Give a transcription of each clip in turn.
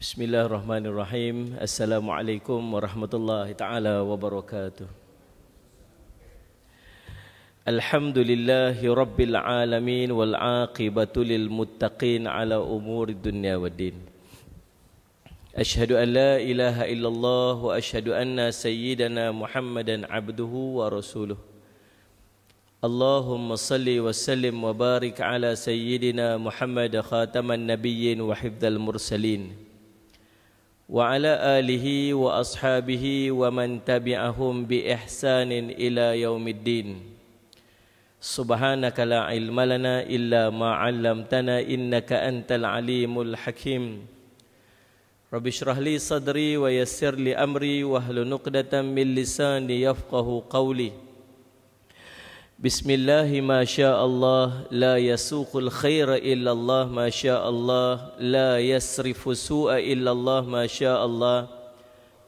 Bismillahirrahmanirrahim. Assalamualaikum warahmatullahi ta'ala wabarakatuh. Alhamdulillahi rabbil alamin wal aqibatu lil muttaqin ala umuri dunya waddin. Ashhadu an la ilaha illallah wa ashhadu anna sayyidana Muhammadan abduhu wa rasuluh. Allahumma salli wa sallim wa barik ala sayyidina Muhammad khataman nabiyyin wa hifdzal mursalin wa ala alihi wa ashabihi wa man tabi'ahum bi ihsanin ila yaumiddin. Subhanaka la ilma lana illa ma 'allamtana innaka antal alimul hakim. Rabbi shrah li sadri wa yassir li amri wahlul 'uqdatam min lisani yafqahu qawli. Bismillahi ma sya'allah la yasuqul khaira illallah ma sya'allah la yasrifu su'a illallah ma sya'allah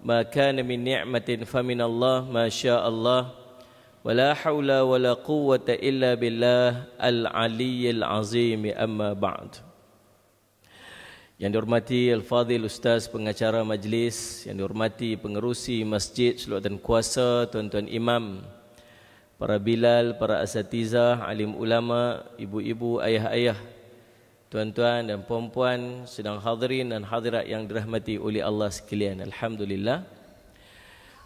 ma kana min ni'matin faminallah ma sya'allah wa la hawla wa la quwwata illa billah al-aliyyil azim amma ba'd. Yang dihormati Al-Fadhil Ustaz pengacara majlis, yang dihormati pengerusi masjid, seluruh dan kuasa, tuan-tuan imam, para bilal, para asatizah, alim ulama, ibu-ibu, ayah-ayah, tuan-tuan dan puan-puan sedang hadirin dan hadirat yang dirahmati oleh Allah sekalian. Alhamdulillah.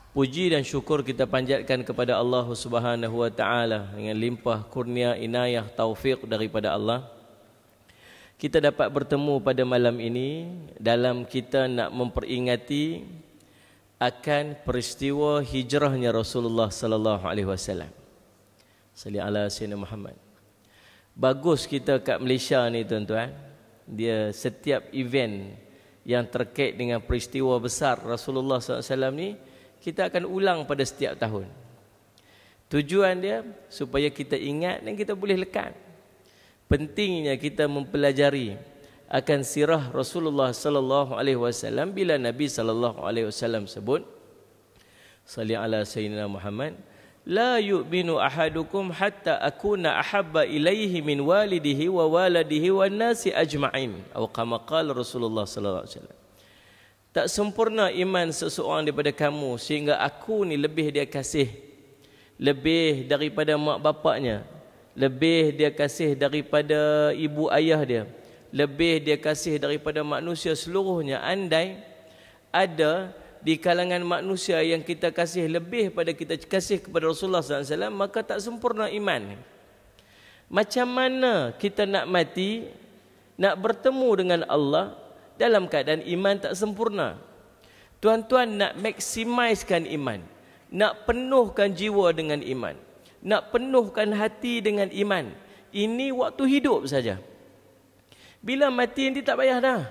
Puji dan syukur kita panjatkan kepada Allah Subhanahu wa taala dengan limpah kurnia, inayah, taufik daripada Allah. Kita dapat bertemu pada malam ini dalam kita nak memperingati akan peristiwa hijrahnya Rasulullah sallallahu alaihi wasallam. Salli ala sayyidina Muhammad. Bagus kita kat Malaysia ni tuan-tuan, dia setiap event yang terkait dengan peristiwa besar Rasulullah SAW ni kita akan ulang pada setiap tahun. Tujuan dia supaya kita ingat dan kita boleh lekat. Pentingnya kita mempelajari akan sirah Rasulullah sallallahu alaihi wasallam bila Nabi sallallahu alaihi wasallam sebut, salli ala sayyidina Muhammad, la yu'minu ahadukum hatta akuna ahabba ilaihi min walidihi wa waladihi wan nasi ajma'in, atau kama qala Rasulullah sallallahu alaihi wasallam. Tak sempurna iman seseorang daripada kamu sehingga aku ni lebih dia kasih, lebih daripada mak bapaknya, lebih dia kasih daripada ibu ayah dia, lebih dia kasih daripada manusia seluruhnya. Andai ada di kalangan manusia yang kita kasih lebih pada kita kasih kepada Rasulullah SAW, maka tak sempurna iman. Macam mana kita nak mati, nak bertemu dengan Allah dalam keadaan iman tak sempurna? Tuan-tuan nak maksimiskan iman, nak penuhkan jiwa dengan iman, nak penuhkan hati dengan iman. Ini waktu hidup saja. Bila mati nanti tak payah dah.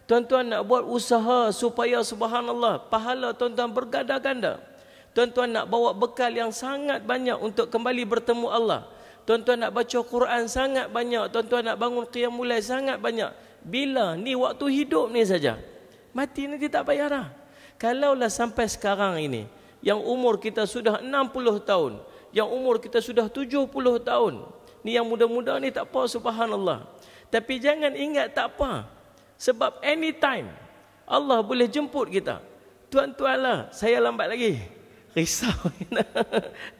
Tuan-tuan nak buat usaha supaya subhanallah pahala tuan-tuan berganda-ganda. Tuan-tuan nak bawa bekal yang sangat banyak untuk kembali bertemu Allah. Tuan-tuan nak baca Quran sangat banyak. Tuan-tuan nak bangun qiyamul lail sangat banyak. Bila? Ni waktu hidup ni saja. Mati nanti tak payah dah. Kalaulah sampai sekarang ini, yang umur kita sudah 60 tahun, yang umur kita sudah 70 tahun, ni yang muda-muda ni tak apa subhanallah. Tapi jangan ingat tak apa, sebab anytime Allah boleh jemput kita. Tuan-tuan lah, saya lambat lagi, risau.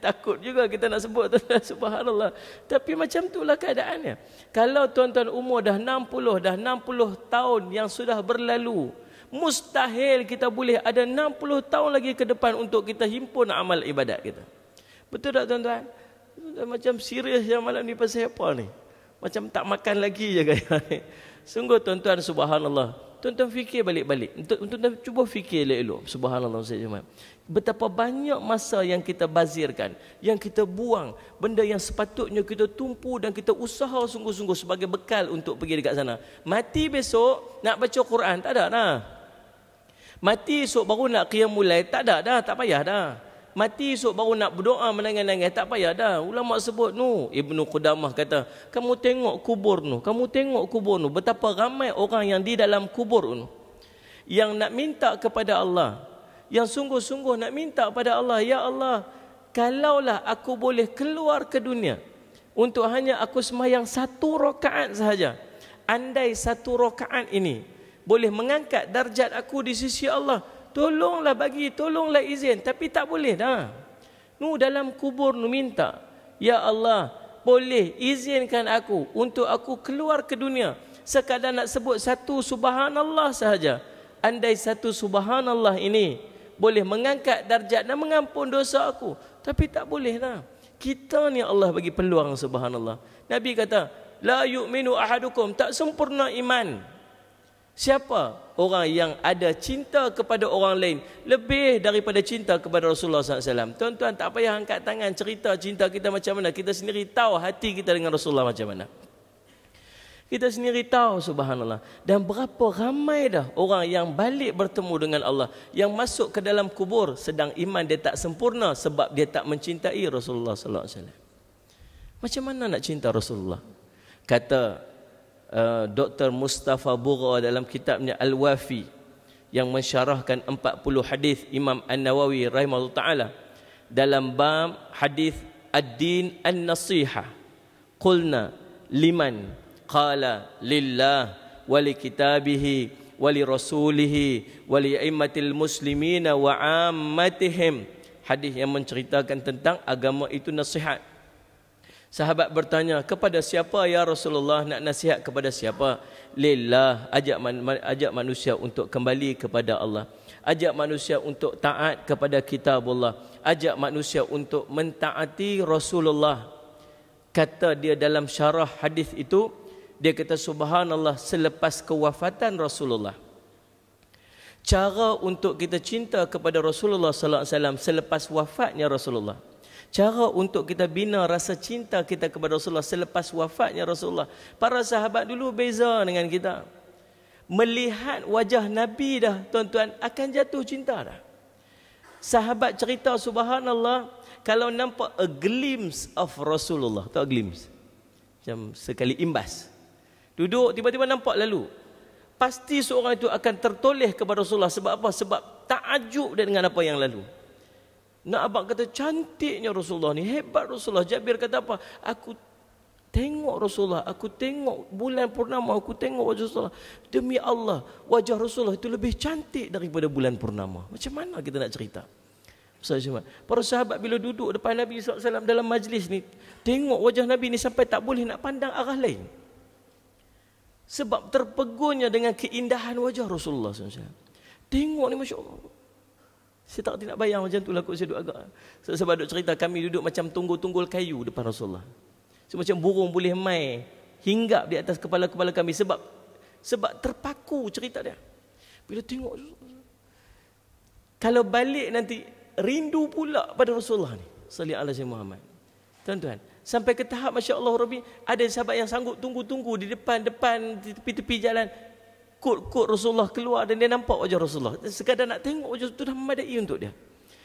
Takut juga kita nak sebut tuan-tuan, subhanallah. Tapi macam itulah keadaannya. Kalau tuan-tuan umur dah 60 tahun yang sudah berlalu, mustahil kita boleh ada 60 tahun lagi ke depan untuk kita himpun amal ibadat kita. Betul tak tuan-tuan? Macam serius yang malam ni pasal apa ni? Macam tak makan lagi je gaya ni. Sungguh tuan-tuan subhanallah. Tuan-tuan fikir balik-balik. Tuan-tuan cuba fikir elok-elok. Subhanallah Ustaz Jamal. Betapa banyak masa yang kita bazirkan, yang kita buang, benda yang sepatutnya kita tumpu dan kita usaha sungguh-sungguh sebagai bekal untuk pergi dekat sana. Mati besok nak baca Quran, tak ada dah. Mati esok baru nak qiyamul lail, tak ada dah, tak payah dah. Mati esok baru nak berdoa menangis-nangis, tak payah dah. Ulama sebut nu, Ibnu Qudamah kata, kamu tengok kubur nu, kamu tengok kubur nu, betapa ramai orang yang di dalam kubur nu yang nak minta kepada Allah, yang sungguh-sungguh nak minta pada Allah, ya Allah, kalaulah aku boleh keluar ke dunia untuk hanya aku sembahyang 1 rakaat sahaja, andai 1 rakaat ini boleh mengangkat darjat aku di sisi Allah. Tolonglah bagi, tolonglah izin. Tapi tak boleh dah. Dalam kubur minta, ya Allah, boleh izinkan aku untuk aku keluar ke dunia. Sekadar nak sebut satu subhanallah sahaja. Andai satu subhanallah ini boleh mengangkat darjat dan mengampun dosa aku. Tapi tak boleh dah. Kita ni Allah bagi peluang subhanallah. Nabi kata, la yu'minu ahadukum, tak sempurna iman. Siapa? Orang yang ada cinta kepada orang lain lebih daripada cinta kepada Rasulullah SAW. Tuan-tuan, tak payah angkat tangan cerita cinta kita macam mana. Kita sendiri tahu hati kita dengan Rasulullah macam mana. Kita sendiri tahu, subhanallah. Dan berapa ramai dah orang yang balik bertemu dengan Allah, yang masuk ke dalam kubur sedang iman dia tak sempurna sebab dia tak mencintai Rasulullah sallallahu alaihi wasallam. Macam mana nak cinta Rasulullah? Kata Dr. Mustafa Bugha dalam kitabnya Al-Wafi yang mensyarahkan 40 hadis Imam An-Nawawi rahimahullah taala dalam bab hadis ad-din an-nasihah. Qulna liman? Qala lillah wa li kitabihi wa li rasulihi wa li a'immatil muslimina wa ammatihim. Hadis yang menceritakan tentang agama itu nasihat. Sahabat bertanya, kepada siapa ya Rasulullah? Nak nasihat kepada siapa? Lillah, ajak manusia untuk kembali kepada Allah. Ajak manusia untuk taat kepada kitabullah. Ajak manusia untuk mentaati Rasulullah. Kata dia dalam syarah hadis itu, dia kata subhanallah, selepas kewafatan Rasulullah, cara untuk kita cinta kepada Rasulullah sallallahu alaihi wasallam selepas wafatnya Rasulullah, cara untuk kita bina rasa cinta kita kepada Rasulullah selepas wafatnya Rasulullah. Para sahabat dulu beza dengan kita. Melihat wajah Nabi dah, tuan-tuan, akan jatuh cinta dah. Sahabat cerita subhanallah, kalau nampak a glimpse of Rasulullah, tahu glimpse? Macam sekali imbas. Duduk tiba-tiba nampak lalu. Pasti seorang itu akan tertoleh kepada Rasulullah. Sebab apa? Sebab takjub dia dengan apa yang lalu. Nak abang kata cantiknya Rasulullah ni, hebat Rasulullah. Jabir kata apa? Aku tengok Rasulullah, aku tengok bulan purnama, aku tengok wajah Rasulullah. Demi Allah, wajah Rasulullah itu lebih cantik daripada bulan purnama. Macam mana kita nak cerita? Para sahabat bila duduk depan Nabi SAW dalam majlis ni, tengok wajah Nabi ni sampai tak boleh nak pandang arah lain. Sebab terpegunnya dengan keindahan wajah Rasulullah SAW. Tengok ni, Masya Allah. Saya tak nak bayang macam tu lah kot saya duduk agak. Sebab duduk cerita, kami duduk macam tunggul-tunggul kayu depan Rasulullah. Macam burung boleh mai hinggap di atas kepala-kepala kami. Sebab terpaku cerita dia. Bila tengok, kalau balik nanti, rindu pula pada Rasulullah ni. Sallallahu alaihi wasallam Muhammad. Tuan-tuan, sampai ke tahap Masya Allah Rabbi, ada sahabat yang sanggup tunggu-tunggu di depan di tepi-tepi jalan, kot Rasulullah keluar dan dia nampak wajah Rasulullah. Sekadar nak tengok wajah itu dah memadai untuk dia.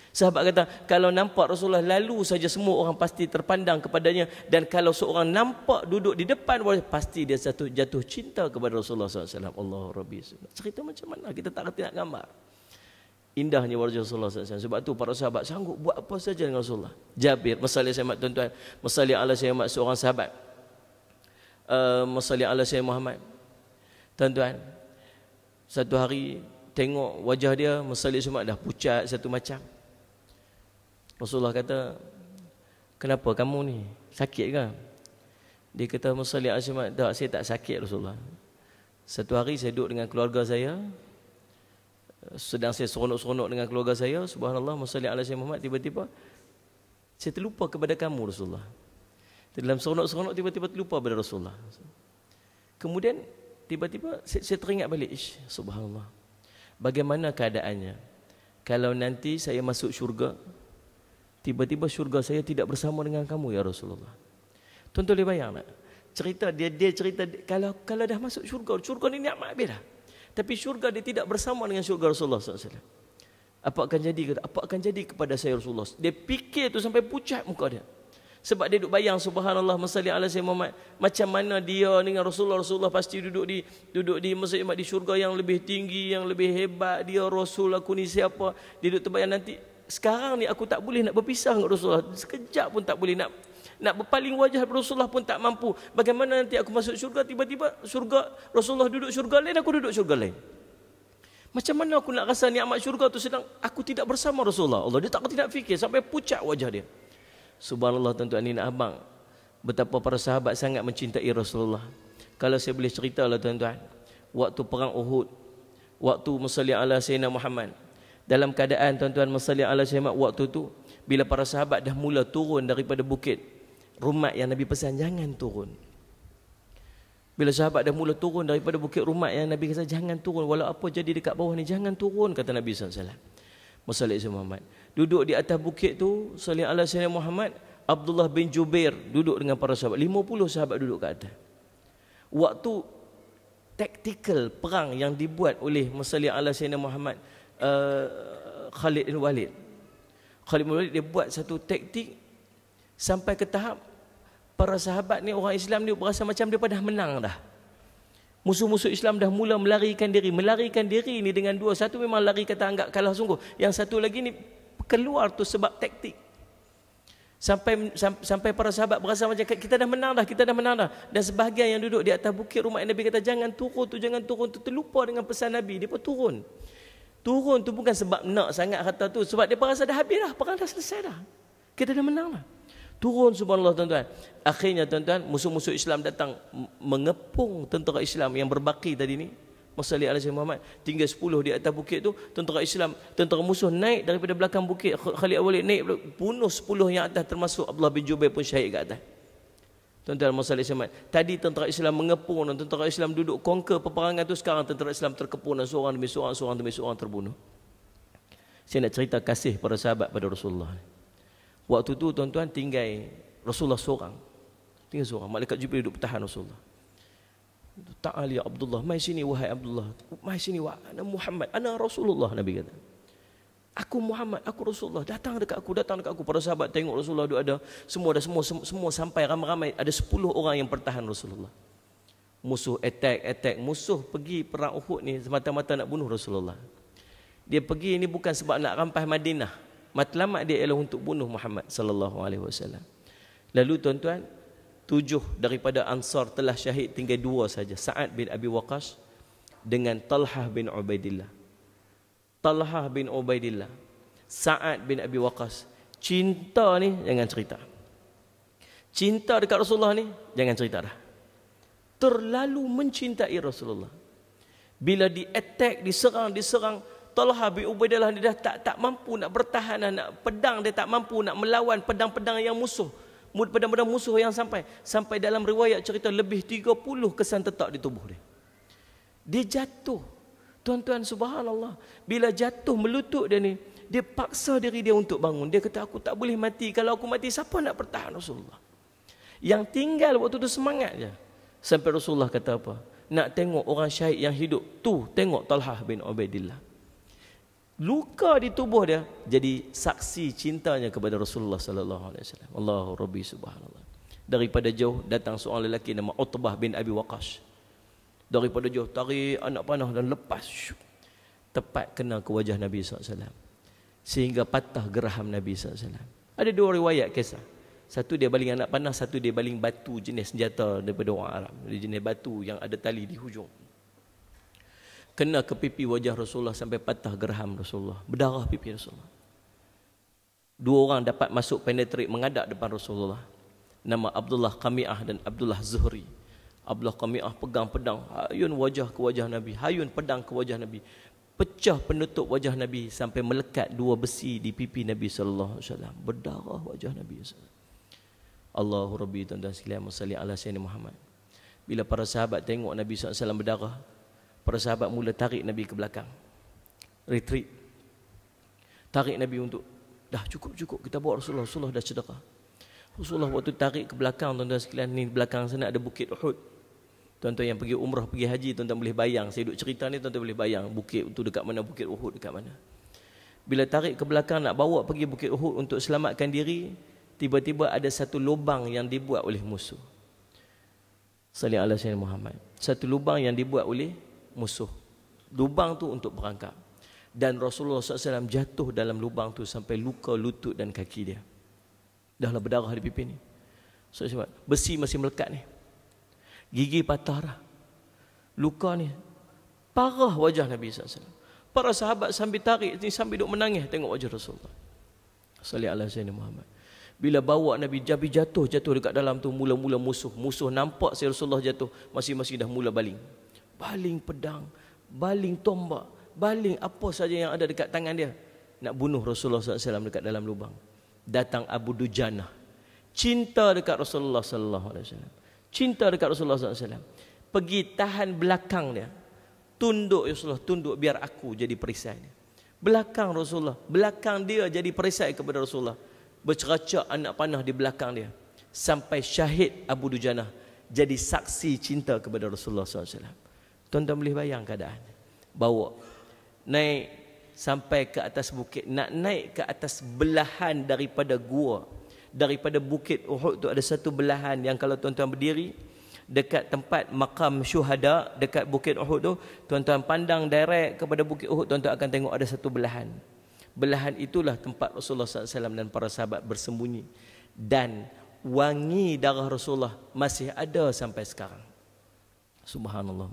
Sahabat kata, kalau nampak Rasulullah lalu saja semua orang pasti terpandang kepadanya, dan kalau seorang nampak duduk di depan wajah, pasti dia jatuh cinta kepada Rasulullah SAW. Allah Rabbi. Cerita macam mana? Kita tak reti nak gambar. Indahnya wajah Rasulullah SAW. Sebab tu para sahabat sanggup buat apa saja dengan Rasulullah. Jabir, masalah sahabat tuan-tuan, masalah ala sahabat seorang sahabat, masalah ala sahabat Muhammad. Tuan-tuan, satu hari tengok wajah dia, masalah sahabat dah pucat satu macam. Rasulullah kata, kenapa kamu ni? Sakit ke? Dia kata, masalah sahabat, tak, saya tak sakit Rasulullah. Satu hari saya duduk dengan keluarga saya, sedang saya seronok-seronok dengan keluarga saya, subhanallah, masalah ala sayyidina Muhammad, tiba-tiba saya terlupa kepada kamu Rasulullah. Dalam seronok-seronok tiba-tiba terlupa pada Rasulullah. Kemudian tiba-tiba saya teringat balik, subhanallah, bagaimana keadaannya kalau nanti saya masuk syurga, tiba-tiba syurga saya tidak bersama dengan kamu ya Rasulullah. Tuan-tuan boleh bayang tak? Cerita dia cerita, kalau dah masuk syurga ni nikmat habis dah. Tapi syurga dia tidak bersama dengan syurga Rasulullah SAW. Apa akan jadi kepada saya Rasulullah? Dia fikir tu sampai pucat muka dia. Sebab dia duduk bayang, subhanallah, masalah ala sayyidina Muhammad, macam mana dia dengan Rasulullah pasti duduk di masjid di syurga yang lebih tinggi, yang lebih hebat. Dia Rasul, aku ni siapa? Dia duduk terbayang nanti, sekarang ni aku tak boleh nak berpisah dengan Rasulullah. Sekejap pun tak boleh nak berpaling wajah Rasulullah pun tak mampu. Bagaimana nanti aku masuk syurga, tiba-tiba syurga Rasulullah duduk syurga lain, aku duduk syurga lain. Macam mana aku nak rasa nikmat syurga tu sedang aku tidak bersama Rasulullah? Allah dia tidak fikir sampai pucat wajah dia. Subhanallah tuan-tuan ni nak abang. Betapa para sahabat sangat mencintai Rasulullah. Kalau saya boleh cerita lah tuan-tuan. Waktu perang Uhud, waktu musalli ala Sayyidina Muhammad, dalam keadaan tuan-tuan musalli ala Sayyidina Muhammad waktu tu, bila para sahabat dah mula turun daripada bukit Rumat yang Nabi pesan jangan turun. Bila sahabat dah mula turun daripada bukit Rumat yang Nabi kata jangan turun, walau apa jadi dekat bawah ni jangan turun, kata Nabi SAW. Musalli ala Muhammad duduk di atas bukit tu, salli ala Sayyidina Muhammad. Abdullah bin Jubair duduk dengan para sahabat, 50 sahabat duduk kat atas. Waktu taktikal perang yang dibuat oleh musalli ala Sayyidina Muhammad, Khalid bin Walid dia buat satu taktik sampai ke tahap para sahabat ni, orang Islam ni berasa macam dia dah menang dah. Musuh-musuh Islam dah mula melarikan diri ni dengan dua. Satu memang lari kata anggap kalah sungguh. Yang satu lagi ni keluar tu sebab taktik. Sampai para sahabat berasa macam kita dah menang dah. Dan sebahagian yang duduk di atas bukit rumah Nabi kata jangan turun tu terlupa dengan pesan Nabi. Dia pun turun. Turun tu bukan sebab nak sangat kata tu, sebab dia rasa dah habis dah, perang dah selesai dah. Kita dah menang dah. Turun, subhanallah tuan-tuan. Akhirnya tuan-tuan, musuh-musuh Islam datang mengepung tentera Islam yang berbaki tadi ni. Musalli ala Sayyidina Muhammad. Tinggal 10 di atas bukit tu, tentera Islam, tentera musuh naik daripada belakang bukit. Khalid bin Walid naik, bunuh 10 yang atas, termasuk Abdullah bin Jubair pun syahid kat atas. Tuan-tuan Musalli Muhammad. Tadi tentera Islam mengepung dan tentera Islam duduk conquer peperangan tu, sekarang tentera Islam terkepung dan seorang demi seorang terbunuh. Saya nak cerita kasih para sahabat pada Rasulullah. Waktu tu tuan-tuan tinggal Rasulullah seorang. Malaikat Jibril duduk bertahan Rasulullah. Ta'al ya Abdullah, mai sini wahai Abdullah. Mai sini wahai ana Muhammad, ana Rasulullah, Nabi kata. Aku Muhammad, aku Rasulullah. Datang dekat aku. Para sahabat tengok Rasulullah duduk ada, semua sampai ramai-ramai, ada 10 orang yang pertahan Rasulullah. Musuh attack. Musuh pergi perang Uhud ni semata-mata nak bunuh Rasulullah. Dia pergi ni bukan sebab nak rampas Madinah. Matlamat dia ialah untuk bunuh Muhammad sallallahu alaihi wasallam. Lalu tuan-tuan, 7 daripada Ansar telah syahid, tinggal 2 saja. Sa'ad bin Abi Waqqas dengan Talhah bin Ubaidillah. Sa'ad bin Abi Waqqas. Cinta ni jangan cerita. Cinta dekat Rasulullah ni jangan cerita dah. Terlalu mencintai Rasulullah. Bila di-attack, diserang, Talha bin Ubaidillah dia dah tak mampu nak bertahan, nak pedang dia tak mampu nak melawan pedang-pedang yang musuh. Pedang-pedang musuh yang sampai dalam riwayat cerita lebih 30 kesan tetap di tubuh dia. Dia jatuh. Tuan-tuan subhanallah, bila jatuh melutut dia ni, dia paksa diri dia untuk bangun. Dia kata aku tak boleh mati. Kalau aku mati siapa nak bertahan Rasulullah? Yang tinggal waktu tu semangat je. Sampai Rasulullah kata apa? Nak tengok orang syahid yang hidup. Tu tengok Talha bin Ubaidillah. Luka di tubuh dia jadi saksi cintanya kepada Rasulullah sallallahu alaihi wasallam. Allahu Rabbi subhanallah. Daripada jauh datang seorang lelaki nama Utbah bin Abi Waqqas. Daripada jauh tarik anak panah dan lepas. Tepat kena ke wajah Nabi SAW. Sehingga patah geraham Nabi SAW. Ada 2 riwayat kisah. Satu dia baling anak panah, satu dia baling batu, jenis senjata daripada orang Arab. Jenis batu yang ada tali di hujung. Kena ke pipi wajah Rasulullah sampai patah geraham Rasulullah. Berdarah pipi Rasulullah. 2 orang dapat masuk penetrate menghadap depan Rasulullah. Nama Abdullah Qami'ah dan Abdullah Zuhri. Abdullah Qami'ah pegang pedang, hayun wajah ke wajah Nabi, hayun pedang ke wajah Nabi. Pecah penutup wajah Nabi sampai melekat 2 besi di pipi Nabi sallallahu alaihi wasallam. Berdarah wajah Nabi sallallahu. Allahu Rabbi, tuan-tuan sekalian, salli ala Sayyidina Muhammad. Bila para sahabat tengok Nabi sallallahu alaihi wasallam berdarah, para sahabat mula tarik Nabi ke belakang. Retreat. Tarik Nabi untuk dah cukup kita bawa Rasulullah dah cedera. Rasulullah waktu tarik ke belakang, tuan-tuan sekalian, ni belakang sana ada bukit Uhud. Tuan-tuan yang pergi umrah, pergi haji, tuan-tuan boleh bayang. Saya duduk cerita ni, tuan-tuan boleh bayang bukit itu dekat mana, bukit Uhud dekat mana. Bila tarik ke belakang nak bawa pergi bukit Uhud untuk selamatkan diri, tiba-tiba ada satu lubang yang dibuat oleh musuh. Salli ala Sayyidina Muhammad. Satu lubang yang dibuat oleh musuh. Lubang tu untuk berangkap. Dan Rasulullah SAW jatuh dalam lubang tu sampai luka lutut dan kaki dia. Dahlah berdarah di pipi ni. Besi masih melekat ni. Gigi patah dah. Luka ni. Parah wajah Nabi SAW. Para sahabat sambil tarik, sambil duk menangis tengok wajah Rasulullah. Sallallahu alaihi wasallam Muhammad. Bila bawa Nabi jatuh dekat dalam tu, mula-mula musuh nampak si Rasulullah jatuh, masing-masing dah mula baling. Baling pedang, baling tombak, baling apa saja yang ada dekat tangan dia, nak bunuh Rasulullah SAW dekat dalam lubang. Datang Abu Dujanah, cinta dekat Rasulullah SAW, cinta dekat Rasulullah SAW, pergi tahan belakang dia. Tunduk ya Rasulullah, tunduk biar aku jadi perisai dia. Belakang Rasulullah, belakang dia jadi perisai kepada Rasulullah. Berceracak anak panah di belakang dia. Sampai syahid Abu Dujanah jadi saksi cinta kepada Rasulullah SAW. Tuan-tuan boleh bayang keadaan. Bawa, naik sampai ke atas bukit. Nak naik ke atas belahan daripada gua. Daripada bukit Uhud tu ada satu belahan yang kalau tuan-tuan berdiri dekat tempat makam syuhada, dekat bukit Uhud tu, tuan-tuan pandang direct kepada bukit Uhud, tuan-tuan akan tengok ada satu belahan. Belahan itulah tempat Rasulullah SAW dan para sahabat bersembunyi. Dan wangi darah Rasulullah masih ada sampai sekarang. Subhanallah.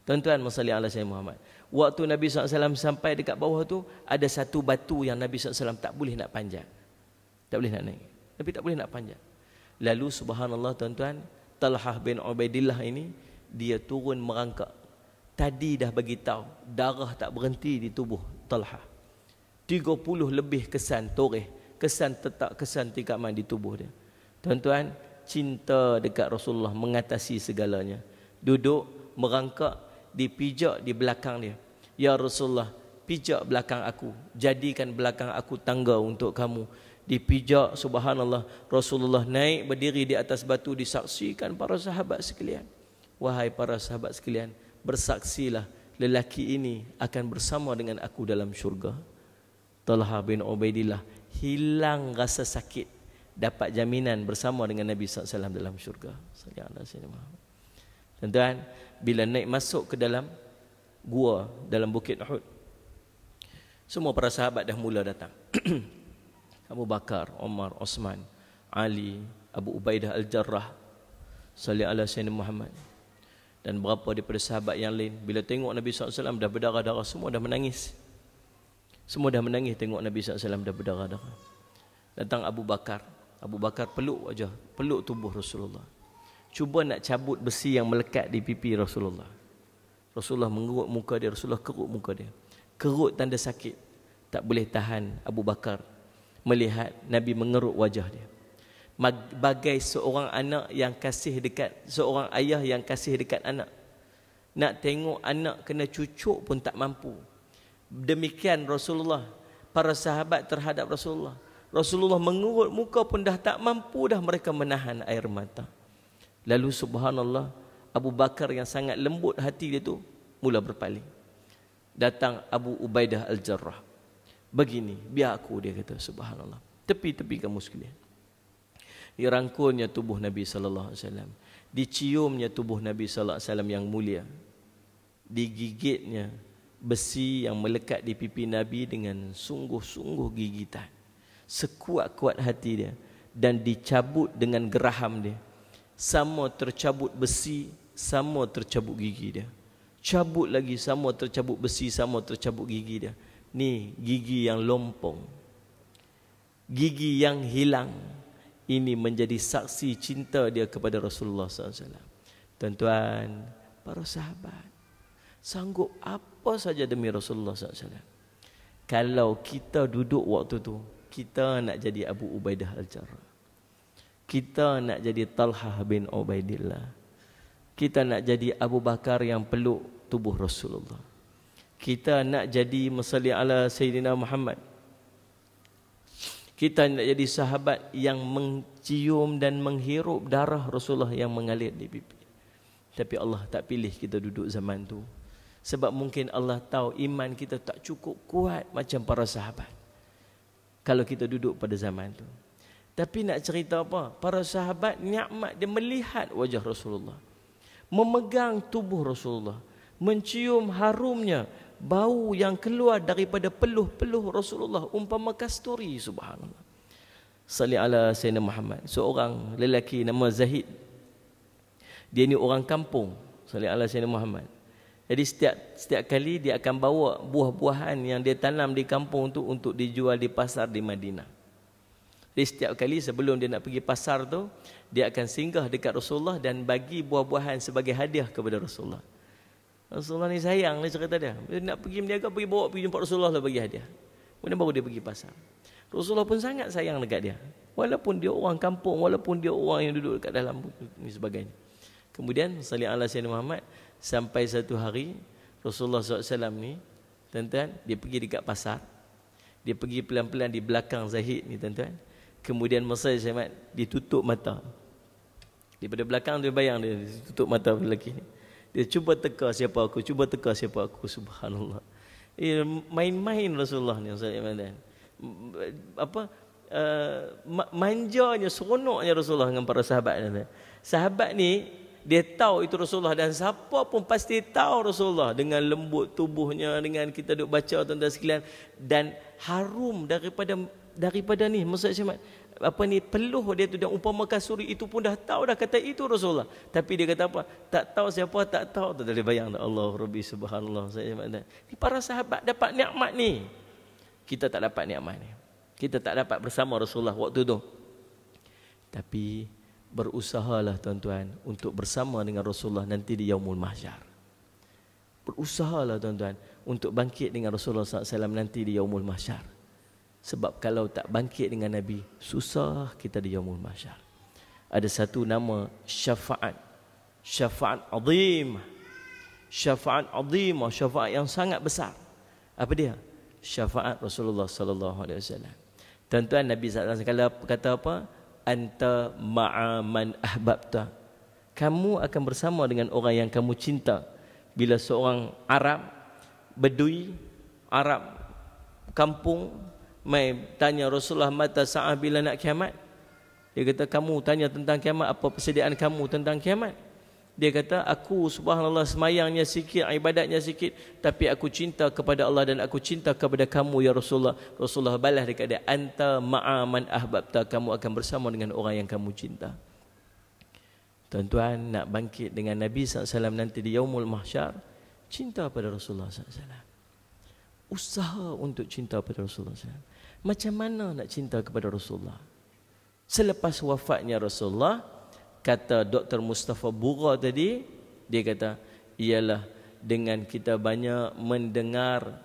Tuan-tuan, masalli ala sayyidina Muhammad. Waktu Nabi SAW sampai dekat bawah tu, ada satu batu yang Nabi SAW tak boleh nak panjat. Tak boleh nak naik. Nabi tak boleh nak panjat. Lalu subhanallah tuan-tuan, Talhah bin Ubaidillah ini, dia turun merangkak. Tadi dah bagi tahu darah tak berhenti di tubuh Talhah. 30 lebih kesan toreh, kesan tetak, kesan tikaman di tubuh dia. Tuan-tuan, cinta dekat Rasulullah mengatasi segalanya. Duduk merangkak, dipijak di belakang dia. Ya Rasulullah, pijak belakang aku, jadikan belakang aku tangga untuk kamu. Dipijak, subhanallah, Rasulullah naik berdiri di atas batu, disaksikan para sahabat sekalian. Wahai para sahabat sekalian, bersaksilah lelaki ini akan bersama dengan aku dalam syurga. Talha bin Ubaidillah hilang rasa sakit, dapat jaminan bersama dengan Nabi SAW dalam syurga. Tuan-tuan, bila naik masuk ke dalam gua, dalam bukit Uhud, semua para sahabat dah mula datang. Abu Bakar, Umar, Osman, Ali, Abu Ubaidah Al-Jarrah, salli ala sayyidina Muhammad, dan berapa daripada sahabat yang lain. Bila tengok Nabi SAW dah berdarah-darah, semua dah menangis. Semua dah menangis tengok Nabi SAW dah berdarah-darah. Datang Abu Bakar. Abu Bakar peluk wajah, peluk tubuh Rasulullah. Cuba nak cabut besi yang melekat di pipi Rasulullah. Rasulullah mengerut muka dia, Rasulullah kerut muka dia. Kerut tanda sakit. Tak boleh tahan Abu Bakar melihat Nabi mengerut wajah dia. Bagai seorang anak yang kasih dekat, seorang ayah yang kasih dekat anak. Nak tengok anak kena cucuk pun tak mampu. Demikian Rasulullah, para sahabat terhadap Rasulullah. Rasulullah mengerut muka pun dah tak mampu dah mereka menahan air mata. Lalu subhanallah, Abu Bakar yang sangat lembut hati dia tu mula berpaling. Datang Abu Ubaidah Al-Jarrah. Begini, biar aku, dia kata, subhanallah. Tepi-tepi kamu sekalian. Dirangkulnya tubuh Nabi sallallahu alaihi wasallam. Diciumnya tubuh Nabi sallallahu alaihi wasallam yang mulia. Digigitnya besi yang melekat di pipi Nabi dengan sungguh-sungguh gigitan. Sekuat-kuat hati dia, dan dicabut dengan geraham dia. Sama tercabut besi, sama tercabut gigi dia. Cabut lagi, sama tercabut besi, sama tercabut gigi dia. Ni gigi yang lompong, gigi yang hilang. Ini menjadi saksi cinta dia kepada Rasulullah SAW. Tuan-tuan, para sahabat, sanggup apa saja demi Rasulullah SAW. Kalau kita duduk waktu tu, kita nak jadi Abu Ubaidah Al-Jarrah, kita nak jadi Talhah bin Ubaidillah, kita nak jadi Abu Bakar yang peluk tubuh Rasulullah, kita nak jadi masalli ala Sayyidina Muhammad, kita nak jadi sahabat yang mencium dan menghirup darah Rasulullah yang mengalir di pipi. Tapi Allah tak pilih kita duduk zaman tu, sebab mungkin Allah tahu iman kita tak cukup kuat macam para sahabat kalau kita duduk pada zaman tu. Tapi nak cerita apa? Para sahabat nikmat dia melihat wajah Rasulullah, memegang tubuh Rasulullah, mencium harumnya, bau yang keluar daripada peluh-peluh Rasulullah umpama kasturi. Subhanallah. Salli ala Sayyidina Muhammad. Seorang lelaki nama Zahid. Dia ni orang kampung. Salli ala Sayyidina Muhammad. Jadi setiap kali dia akan bawa buah-buahan yang dia tanam di kampung tu untuk dijual di pasar di Madinah. Jadi setiap kali sebelum dia nak pergi pasar tu, dia akan singgah dekat Rasulullah dan bagi buah-buahan sebagai hadiah kepada Rasulullah. Rasulullah ni sayang, dia cerita dia. Dia nak pergi berniaga, bawa pergi jumpa Rasulullah lah bagi hadiah. Kemudian baru dia pergi pasar. Rasulullah pun sangat sayang dekat dia. Walaupun dia orang kampung, walaupun dia orang yang duduk dekat dalam ni sebagainya. Kemudian sallallahu alaihi wasallam Muhammad, sampai satu hari Rasulullah SAW ni, tuan-tuan, dia pergi dekat pasar. Dia pergi pelan-pelan di belakang Zahid ni, tuan-tuan. Kemudian masa Muhammad ditutup mata. Daripada belakang dia bayang dia tutup mata lelaki ni. Dia cuba teka siapa aku, cuba teka siapa aku, subhanallah. Main-main Rasulullah ni, manjanya, seronoknya Rasulullah dengan para sahabat ni. Sahabat ni dia tahu itu Rasulullah, dan siapa pun pasti tahu Rasulullah dengan lembut tubuhnya, dengan kita duk baca tuan-tuan sekalian, dan harum daripada ni maksudnya peluh dia tu, dan umpama kasuri itu pun dah tahu dah kata itu Rasulullah. Tapi dia kata apa? Tak tahu siapa, tak tahu. Tak boleh bayang dah. Allah Rabbi subhanallah. Ni para sahabat dapat nikmat ni. Kita tak dapat nikmat ni. Kita tak dapat bersama Rasulullah waktu tu. Tapi berusahalah tuan-tuan untuk bersama dengan Rasulullah nanti di Yaumul Mahsyar. Berusahalah tuan-tuan untuk bangkit dengan Rasulullah SAW nanti di Yaumul Mahsyar. Sebab kalau tak bangkit dengan Nabi, susah kita di Yaumul Mahsyar. Ada satu nama syafaat. Syafaat azim. Syafaat azim, syafaat yang sangat besar. Apa dia? Syafaat Rasulullah sallallahu alaihi wasallam. Tuan-tuan, Nabi sallallahu alaihi wasallam kata apa? Anta ma'a man ahbabta. Kamu akan bersama dengan orang yang kamu cinta. Bila seorang Arab, Bedui, Arab kampung mai tanya Rasulullah mata sa'ah, bila nak kiamat? Dia kata, kamu tanya tentang kiamat, apa persediaan kamu tentang kiamat? Dia kata, aku subhanallah semayangnya sikit, ibadatnya sikit, tapi aku cinta kepada Allah dan aku cinta kepada kamu ya Rasulullah. Rasulullah balas dekat dia, anta ma'a man ahbabta, kamu akan bersama dengan orang yang kamu cinta. Tuan-tuan, nak bangkit dengan Nabi SAW nanti di Yaumul Mahsyar, cinta pada Rasulullah SAW. Usaha untuk cinta pada Rasulullah SAW. Macam mana nak cinta kepada Rasulullah? Selepas wafatnya Rasulullah, kata Dr. Mustafa Bura tadi, dia kata, ialah dengan kita banyak mendengar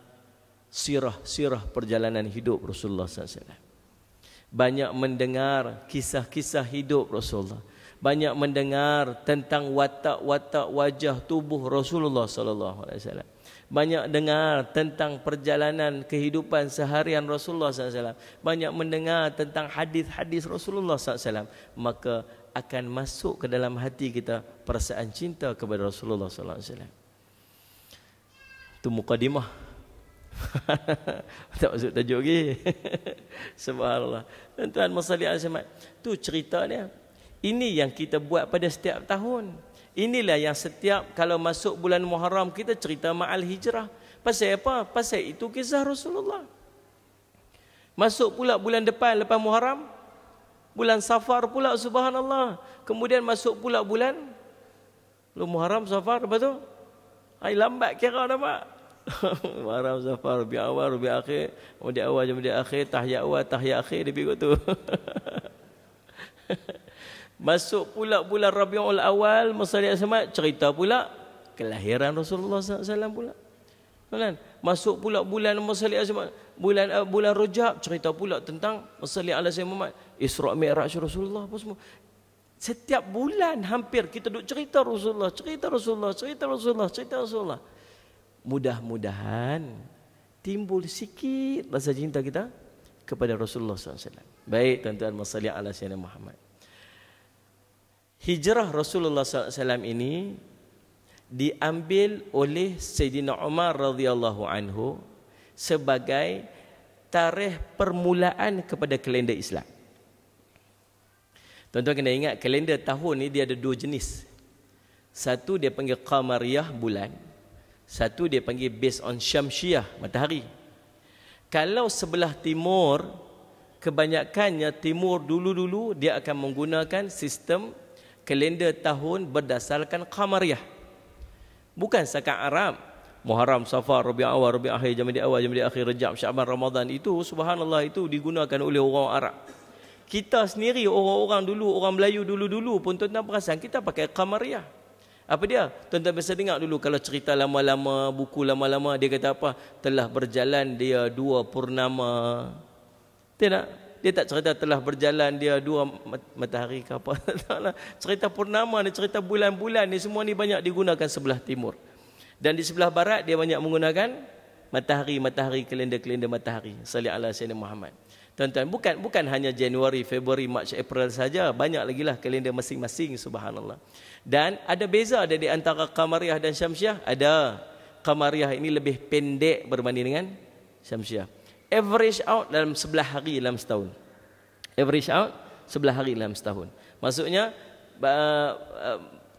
sirah-sirah perjalanan hidup Rasulullah SAW. Banyak mendengar kisah-kisah hidup Rasulullah. Banyak mendengar tentang watak-watak wajah tubuh Rasulullah SAW. Banyak dengar tentang perjalanan kehidupan seharian Rasulullah SAW. Banyak mendengar tentang hadis-hadis Rasulullah SAW. Maka akan masuk ke dalam hati kita perasaan cinta kepada Rasulullah SAW. Itu mukadimah. Tak masuk tajuk lagi. Subhanallah. Tuan-tuan masalih al-Samad. Itu cerita dia. Ini yang kita buat pada setiap tahun. Inilah yang setiap kalau masuk bulan Muharram kita cerita Ma'al Hijrah. Pasal apa? Pasal itu kisah Rasulullah. Masuk pula bulan depan lepas Muharram, bulan Safar pula, subhanallah. Kemudian masuk pula bulan Muharram, Safar, lepas tu lambat kira dah pak. Muharram, Safar, Rabi' awal, Rabi' akhir, Rabi' awal, Rabi' akhir, tahiyat awal, tahiyat akhir, dia pergi tu. Masuk pula bulan Rabiul Awal, Masalih Asmat, cerita pula kelahiran Rasulullah SAW pula. Kan? Masuk pula bulan Masalih Asmat, bulan Rajab, cerita pula tentang Masalih Muhammad, Isra' Mi'raj Rasulullah apa semua. Setiap bulan hampir kita duk cerita Rasulullah, cerita Rasulullah, cerita Rasulullah, cerita Rasulullah. Mudah-mudahan timbul sikit rasa cinta kita kepada Rasulullah SAW. Baik tuan-tuan, Masalih Muhammad. Hijrah Rasulullah SAW ini diambil oleh Sayyidina Umar radhiyallahu anhu sebagai tarikh permulaan kepada kalender Islam. Tuan-tuan kena ingat, kalender tahun ni dia ada dua jenis. Satu dia panggil Qamariyah, bulan. Satu dia panggil based on Syamsiyah, matahari. Kalau sebelah timur, kebanyakannya timur dulu-dulu dia akan menggunakan sistem kalender tahun berdasarkan Qamariyah. Bukan setakat Arab. Muharram, Safar, Rabiul Awal, Rabiul Akhir, Jamadil Awal, Jamadil Akhir, Rajab, Syaban, Ramadan, itu subhanallah itu digunakan oleh orang Arab. Kita sendiri orang-orang dulu, orang Melayu dulu-dulu pun tuan-tuan perasan kita pakai Qamariyah. Apa dia? Tuan-tuan biasa dengar dulu kalau cerita lama-lama, buku lama-lama, dia kata apa? Telah berjalan dia 2 purnama. Tidak? Dia tak cerita telah berjalan dia 2 matahari ke apa. Cerita purnama ni, cerita bulan-bulan ni, semua ni banyak digunakan sebelah timur. Dan di sebelah barat dia banyak menggunakan matahari, kalender-kalender matahari. Salli ala Sayyidina Muhammad. Tuan-tuan, bukan hanya Januari, Februari, Mac, April saja, banyak lagi lah kalender masing-masing, subhanallah. Dan ada beza ada di antara Qamariyah dan Syamsiah. Ada. Qamariyah ini lebih pendek berbanding dengan Syamsiah. Average out dalam 11 hari dalam setahun. Average out 11 hari dalam setahun. Maksudnya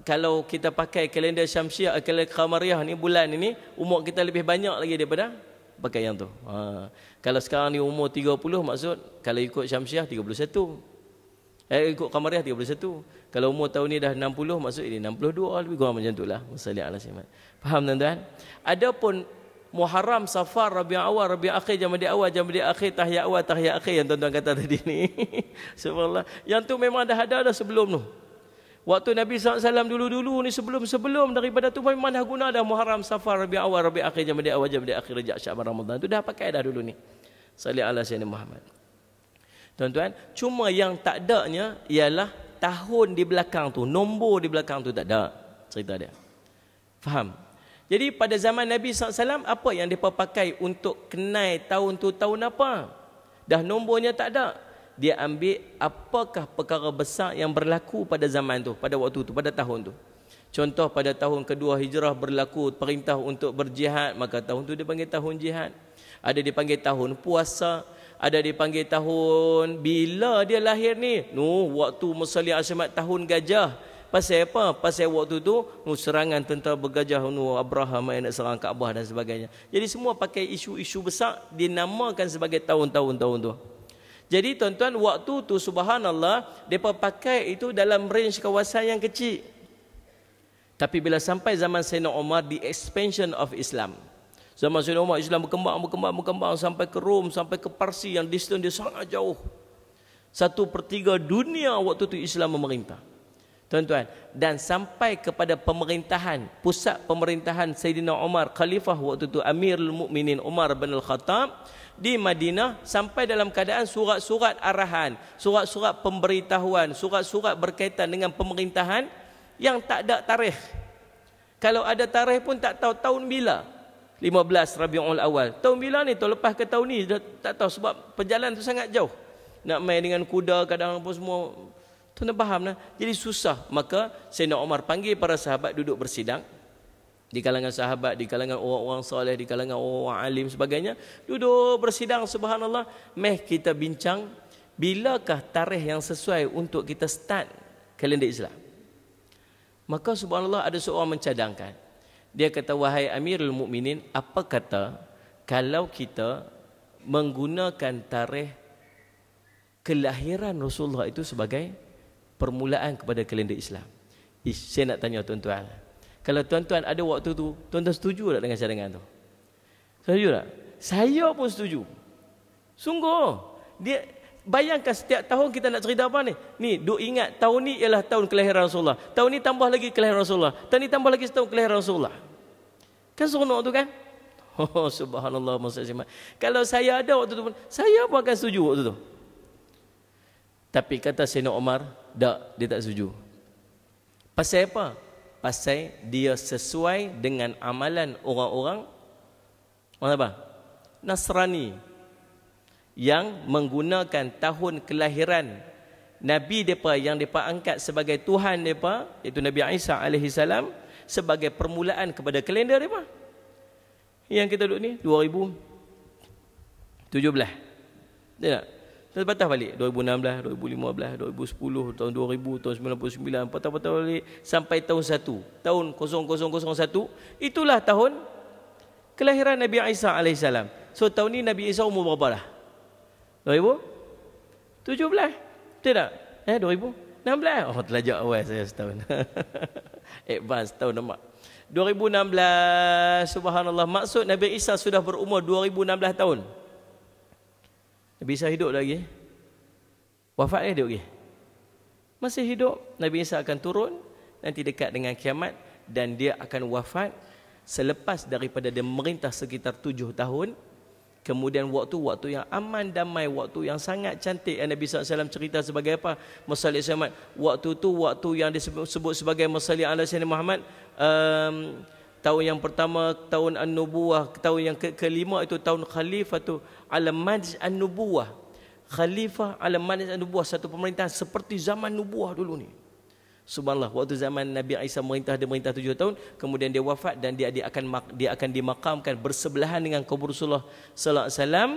kalau kita pakai kalender Syamsiah, kalender Qamariyah ni, bulan ini umur kita lebih banyak lagi daripada pakai yang tu. Kalau sekarang ni umur 30, maksud kalau ikut Syamsiah 31. Ikut Qamariyah 31. Kalau umur tahun ni dah 60, maksud ini 62, lebih kurang macam itulah. Wassallallahu alaihi wasallam. Faham tuan-tuan? Adapun Muharram, Safar, Rabiul Awal, Rabiul Akhir, Jamadil Awal, Jamadil Akhir, Tahiyat Awal, Tahiyat Akhir yang tuan-tuan kata tadi ni. Subhanallah. Yang tu memang dah ada sebelum tu. Waktu Nabi SAW dulu-dulu ni, sebelum daripada tu memang dah guna dah Muharram, Safar, Rabiul Awal, Rabiul Akhir, Jamadil Awal, Jamadil Akhir, Rajab, Syaban, Ramadan. Tu dah pakai dah dulu ni. Salli ala Sayyidina Muhammad. Tuan-tuan, cuma yang tak adanya ialah tahun di belakang tu, nombor di belakang tu tak ada cerita dia. Faham? Jadi pada zaman Nabi SAW, apa yang mereka pakai untuk kenai tahun tu tahun apa? Dah nombornya tak ada. Dia ambil apakah perkara besar yang berlaku pada zaman tu, pada waktu tu, pada tahun tu. Contoh pada tahun kedua hijrah berlaku perintah untuk berjihad, maka tahun tu dipanggil tahun jihad. Ada dipanggil tahun puasa, ada dipanggil tahun bila dia lahir ni. Waktu Musalli Asyamat tahun gajah. Pasal apa? Pasal waktu tu serangan tentera bergajah Abraham yang nak serang Kaabah dan sebagainya. Jadi semua pakai isu-isu besar dinamakan sebagai tahun-tahun tu. Jadi tuan-tuan, waktu tu subhanallah depa pakai itu dalam range kawasan yang kecil. Tapi bila sampai zaman Sayyidina Umar, the expansion of Islam. Zaman Sayyidina Umar, Islam berkembang sampai ke Rom, sampai ke Parsi yang distance dia sangat jauh. 1/3 dunia waktu tu Islam memerintah. Tuan-tuan, dan sampai kepada pemerintahan, pusat pemerintahan Sayyidina Umar, khalifah waktu tu Amirul Mukminin Umar bin Al-Khattab di Madinah, sampai dalam keadaan surat-surat arahan, surat-surat pemberitahuan, surat-surat berkaitan dengan pemerintahan yang tak ada tarikh. Kalau ada tarikh pun tak tahu tahun bila. 15 Rabiul Awal. Tahun bila ni? Tahun lepas ke tahun ni? Tak tahu sebab perjalanan tu sangat jauh. Nak main dengan kuda kadang apa semua. Tuan-tuan faham lah. Jadi susah. Maka Sayyidina Umar panggil para sahabat duduk bersidang. Di kalangan sahabat, di kalangan orang-orang soleh, di kalangan orang alim sebagainya. Duduk bersidang, subhanallah. Kita bincang, bilakah tarikh yang sesuai untuk kita start kalender Islam? Maka subhanallah ada seorang mencadangkan. Dia kata, wahai Amirul Mukminin, apa kata kalau kita menggunakan tarikh kelahiran Rasulullah itu sebagai permulaan kepada kalender Islam? Saya nak tanya tuan-tuan. Kalau tuan-tuan ada waktu tu, tuan-tuan setuju tak dengan cadangan tu? Setuju tak? Saya pun setuju. Sungguh. Dia bayangkan setiap tahun kita nak cerita apa ni? Ni, duk ingat tahun ni ialah tahun kelahiran Rasulullah. Tahun ni tambah lagi kelahiran Rasulullah. Tahun ni tambah lagi setahun kelahiran Rasulullah. Kan seronok tu kan? Oh subhanallah, maksudnya. Kalau saya ada waktu tu pun, saya pun akan setuju waktu tu. Tapi kata Sayyidina Umar, tak, dia tak setuju. Pasal apa? Pasal dia sesuai dengan amalan orang-orang apa? Nasrani yang menggunakan tahun kelahiran Nabi mereka yang mereka angkat sebagai Tuhan mereka, iaitu Nabi Isa AS, sebagai permulaan kepada kalender mereka. Yang kita duduk ni 2017. Tidak? Kita patah balik 2016, 2015, 2010, tahun 2000, tahun 99, patah-patah balik sampai tahun 1. Tahun 0001, itulah tahun kelahiran Nabi Isa AS. So tahun ni Nabi Isa umur berapa dah? 2017. Tidak? 2016. Oh, terlajak awal saya setahun. Advance tahun nampak. 2016, subhanallah. Maksud Nabi Isa sudah berumur 2016 tahun. Nabi Isa hidup lagi. Wafat hidup lagi. Masih hidup. Nabi Isa akan turun nanti dekat dengan kiamat dan dia akan wafat selepas daripada dia merintah sekitar 7 tahun. Kemudian waktu yang aman damai, waktu yang sangat cantik yang Nabi SAW cerita sebagai apa? Masalih Muhammad. Waktu tu waktu yang disebut sebagai Masalih ala Sayyidina Muhammad. Tahun yang pertama tahun An-Nubuwah, tahun yang kelima itu tahun Khalifatu ala Madj An-Nubuwah. Khalifah ala Madj An-Nubuwah, satu pemerintahan seperti zaman nubuwah dulu ni. Subhanallah, waktu zaman Nabi Isa merintah, dia merintah 7 tahun, kemudian dia wafat dan dia akan dimakamkan bersebelahan dengan kubur Rasulullah sallallahu alaihi wasallam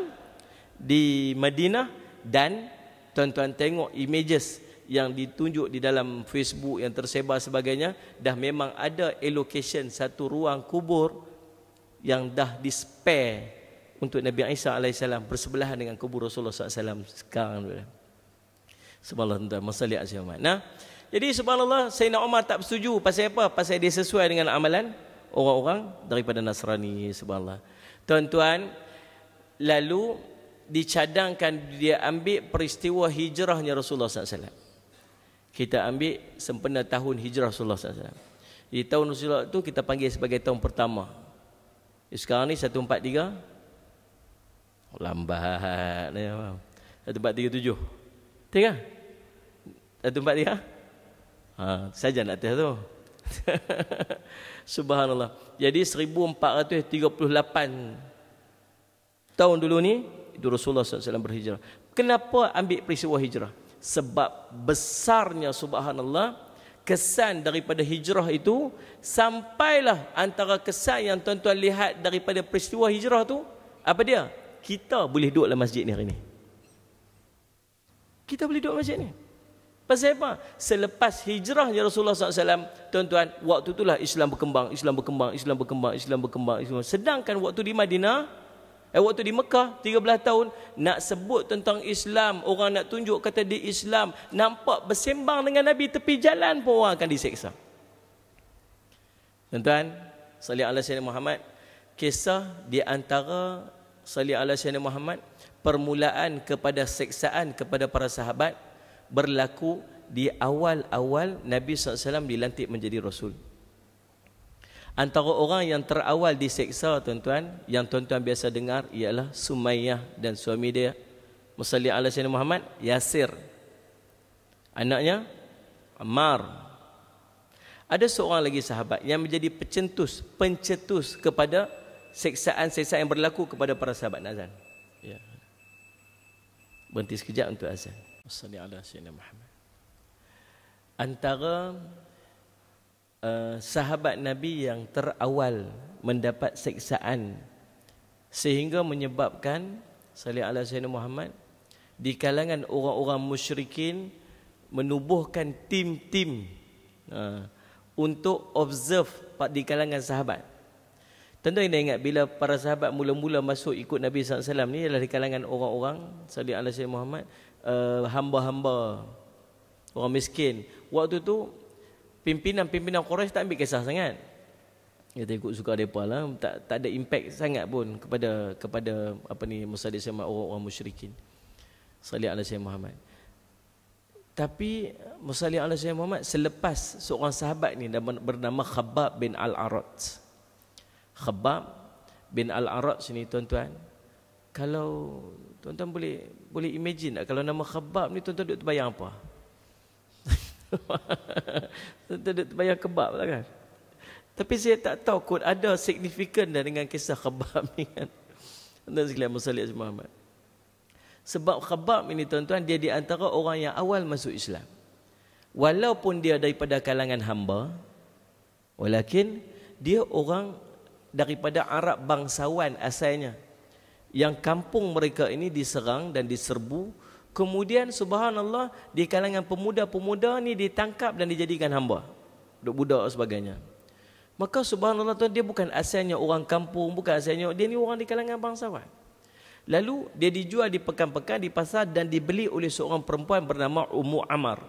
di Madinah. Dan tuan-tuan tengok images yang ditunjuk di dalam Facebook yang tersebar sebagainya, dah memang ada allocation satu ruang kubur yang dah di spare untuk Nabi Isa alaihissalam bersebelahan dengan kubur Rasulullah sallallahu alaihi wasallam sekarang. Subhanallah, tuan-tuan, masalih asyamah. Nah, jadi subhanallah, Sayyidina Umar tak bersetuju. Pasal apa? Pasal dia sesuai dengan amalan orang-orang daripada Nasrani. Subhanallah. Tuan-tuan, lalu dicadangkan dia ambil peristiwa hijrahnya Rasulullah SAW. Kita ambil sempena tahun hijrah Rasulullah SAW. Di tahun Rasulullah itu kita panggil sebagai tahun pertama. Sekarang ni 143. Lambat. 1437. Betul kan? 143. Saja nak atas tu. Subhanallah. Jadi 1438 tahun dulu ni itu Rasulullah SAW berhijrah. Kenapa ambil peristiwa hijrah? Sebab besarnya subhanallah kesan daripada hijrah itu, sampailah antara kesan yang tuan-tuan lihat daripada peristiwa hijrah tu, apa dia? Kita boleh duduk dalam masjid ni hari ni. Kita boleh duduk masjid ni. Pasal apa? Selepas hijrahnya Rasulullah SAW, tuan-tuan, waktu itulah Islam berkembang. Sedangkan waktu di Madinah, waktu di Mekah, 13 tahun, nak sebut tentang Islam, orang nak tunjuk kata di Islam, nampak bersembang dengan Nabi tepi jalan pun orang akan diseksa. Tuan-tuan, salih ala Sayyidina Muhammad, kisah di antara salih ala Sayyidina Muhammad, permulaan kepada seksaan kepada para sahabat, berlaku di awal-awal Nabi SAW dilantik menjadi Rasul. Antara orang yang terawal diseksa, tuan-tuan, yang tuan-tuan biasa dengar ialah Sumayyah dan suami dia, Musalli ala Sayyidina Muhammad, Yasir. Anaknya Ammar. Ada seorang lagi sahabat yang menjadi pencetus kepada seksaan-seksaan yang berlaku kepada para sahabat. Azan. Ya. Berhenti sekejap untuk azan. Salli ala Sayyidina Muhammad. Antara sahabat Nabi yang terawal mendapat seksaan sehingga menyebabkan salli ala Sayyidina Muhammad di kalangan orang-orang musyrikin menubuhkan tim-tim untuk observe di kalangan sahabat. Tentu anda ingat bila para sahabat mula-mula masuk ikut Nabi SAW ni adalah di kalangan orang-orang salli ala Sayyidina Muhammad, hamba-hamba, orang miskin. Waktu tu pimpinan Quraisy tak ambil kisah sangat. Dia ikut suka depa lah, tak ada impact sangat pun kepada apa ni Musa sama orang-orang musyrikin. Salli ala Sayyidina Muhammad. Tapi Musalli ala Sayyidina Muhammad selepas seorang sahabat ni bernama Khabbab bin Al-Arat. Khabbab bin Al-Arat sini, tuan-tuan, kalau tuan-tuan boleh imagine tak, kalau nama Khabbab ni tuan-tuan duk terbayang apa? Tuan-tuan duk terbayang kebab lah kan? Tapi saya tak tahu kot ada signifikan dah dengan kisah Khabbab ni kan. Tuan-tuan sekalian Musalli ala Muhammad. Sebab Khabbab ini, tuan-tuan, dia di antara orang yang awal masuk Islam. Walaupun dia daripada kalangan hamba, walakin dia orang daripada Arab bangsawan asalnya, yang kampung mereka ini diserang dan diserbu. Kemudian subhanallah di kalangan pemuda-pemuda ni ditangkap dan dijadikan hamba, budak-budak sebagainya. Maka subhanallah, tuan, dia bukan asalnya orang kampung, bukan asalnya, dia ni orang di kalangan bangsawan. Lalu dia dijual di pekan-pekan di pasar dan dibeli oleh seorang perempuan bernama Ummu Ammar.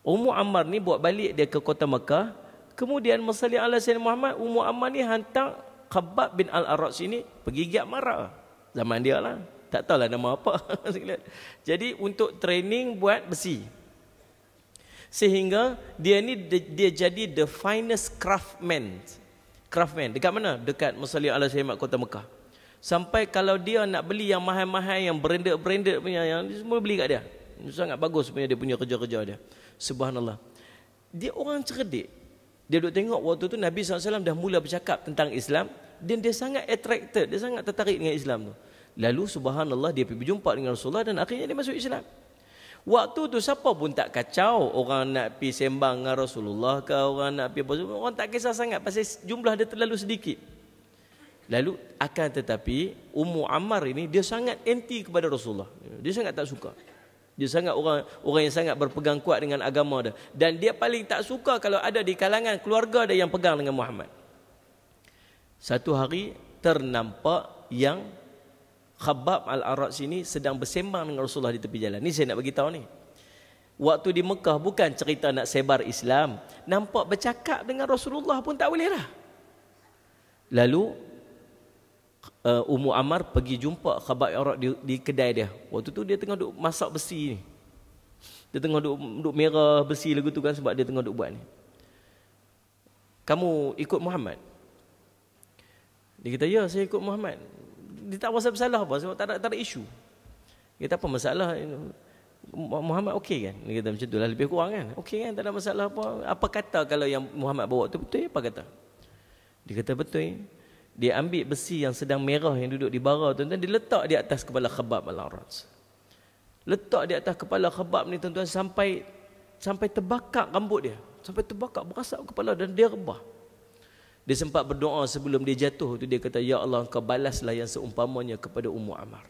Ummu Ammar ni buat balik dia ke kota Mekah. Kemudian masalah ala Sayyidina Muhammad, Ummu Ammar ni hantar Khabbab bin Al-Arat sini pergi giat marah. Zaman dia lah. Tak tahulah nama apa. Jadi untuk training buat besi. Sehingga dia ni dia jadi the finest craftsman. Craftsman dekat mana? Dekat Masalih Ala Syahmat Kota Mekah. Sampai kalau dia nak beli yang mahal-mahal, yang branded punya, yang semua beli kat dia. Sangat bagus punya dia punya kerja-kerja dia. Subhanallah. Dia orang cerdik. Dia duduk tengok waktu tu Nabi SAW dah mula bercakap tentang Islam, dan dia sangat attracted, dia sangat tertarik dengan Islam tu. Lalu subhanallah dia pergi berjumpa dengan Rasulullah dan akhirnya dia masuk Islam. Waktu tu siapa pun tak kacau orang nak pergi sembang dengan Rasulullah ke, orang nak pergi apa, orang tak kisah sangat pasal jumlah dia terlalu sedikit. Lalu akan tetapi Ummu Ammar ini dia sangat anti kepada Rasulullah. Dia sangat tak suka. Dia sangat orang yang sangat berpegang kuat dengan agama dia, dan dia paling tak suka kalau ada di kalangan keluarga dia yang pegang dengan Muhammad. Satu hari ternampak yang Khabbab Al-Arat sini sedang bersembang dengan Rasulullah di tepi jalan. Ni saya nak bagi tahu ni. Waktu di Mekah bukan cerita nak sebar Islam, nampak bercakap dengan Rasulullah pun tak boleh lah. Lalu Ummu Ammar pergi jumpa Khabbab Al-Arat di kedai dia. Waktu tu dia tengah duk masak besi ni. Dia tengah duk merah besi lagu tu kan, sebab dia tengah duk buat ni. Kamu ikut Muhammad? Dia kata, ya saya ikut Muhammad. Dia tak rasa bersalah apa, sebab tak ada isu. Dia kata, apa masalah? Muhammad okey kan? Dia kata macam tu lah, lebih kurang kan? Okey kan, tak ada masalah apa. Apa kata kalau yang Muhammad bawa tu betul? Apa kata? Dia kata betul. Dia ambil besi yang sedang merah yang duduk di bara tuan-tuan, dia letak di atas kepala Khabbab Al-Arat. Letak di atas kepala Khabbab ni tuan-tuan sampai terbakar rambut dia. Sampai terbakar, berasap kepala, dan dia rebah. Dia sempat berdoa sebelum dia jatuh tu, dia kata, ya Allah, engkau balaslah yang seumpamanya kepada Ummu Ammar.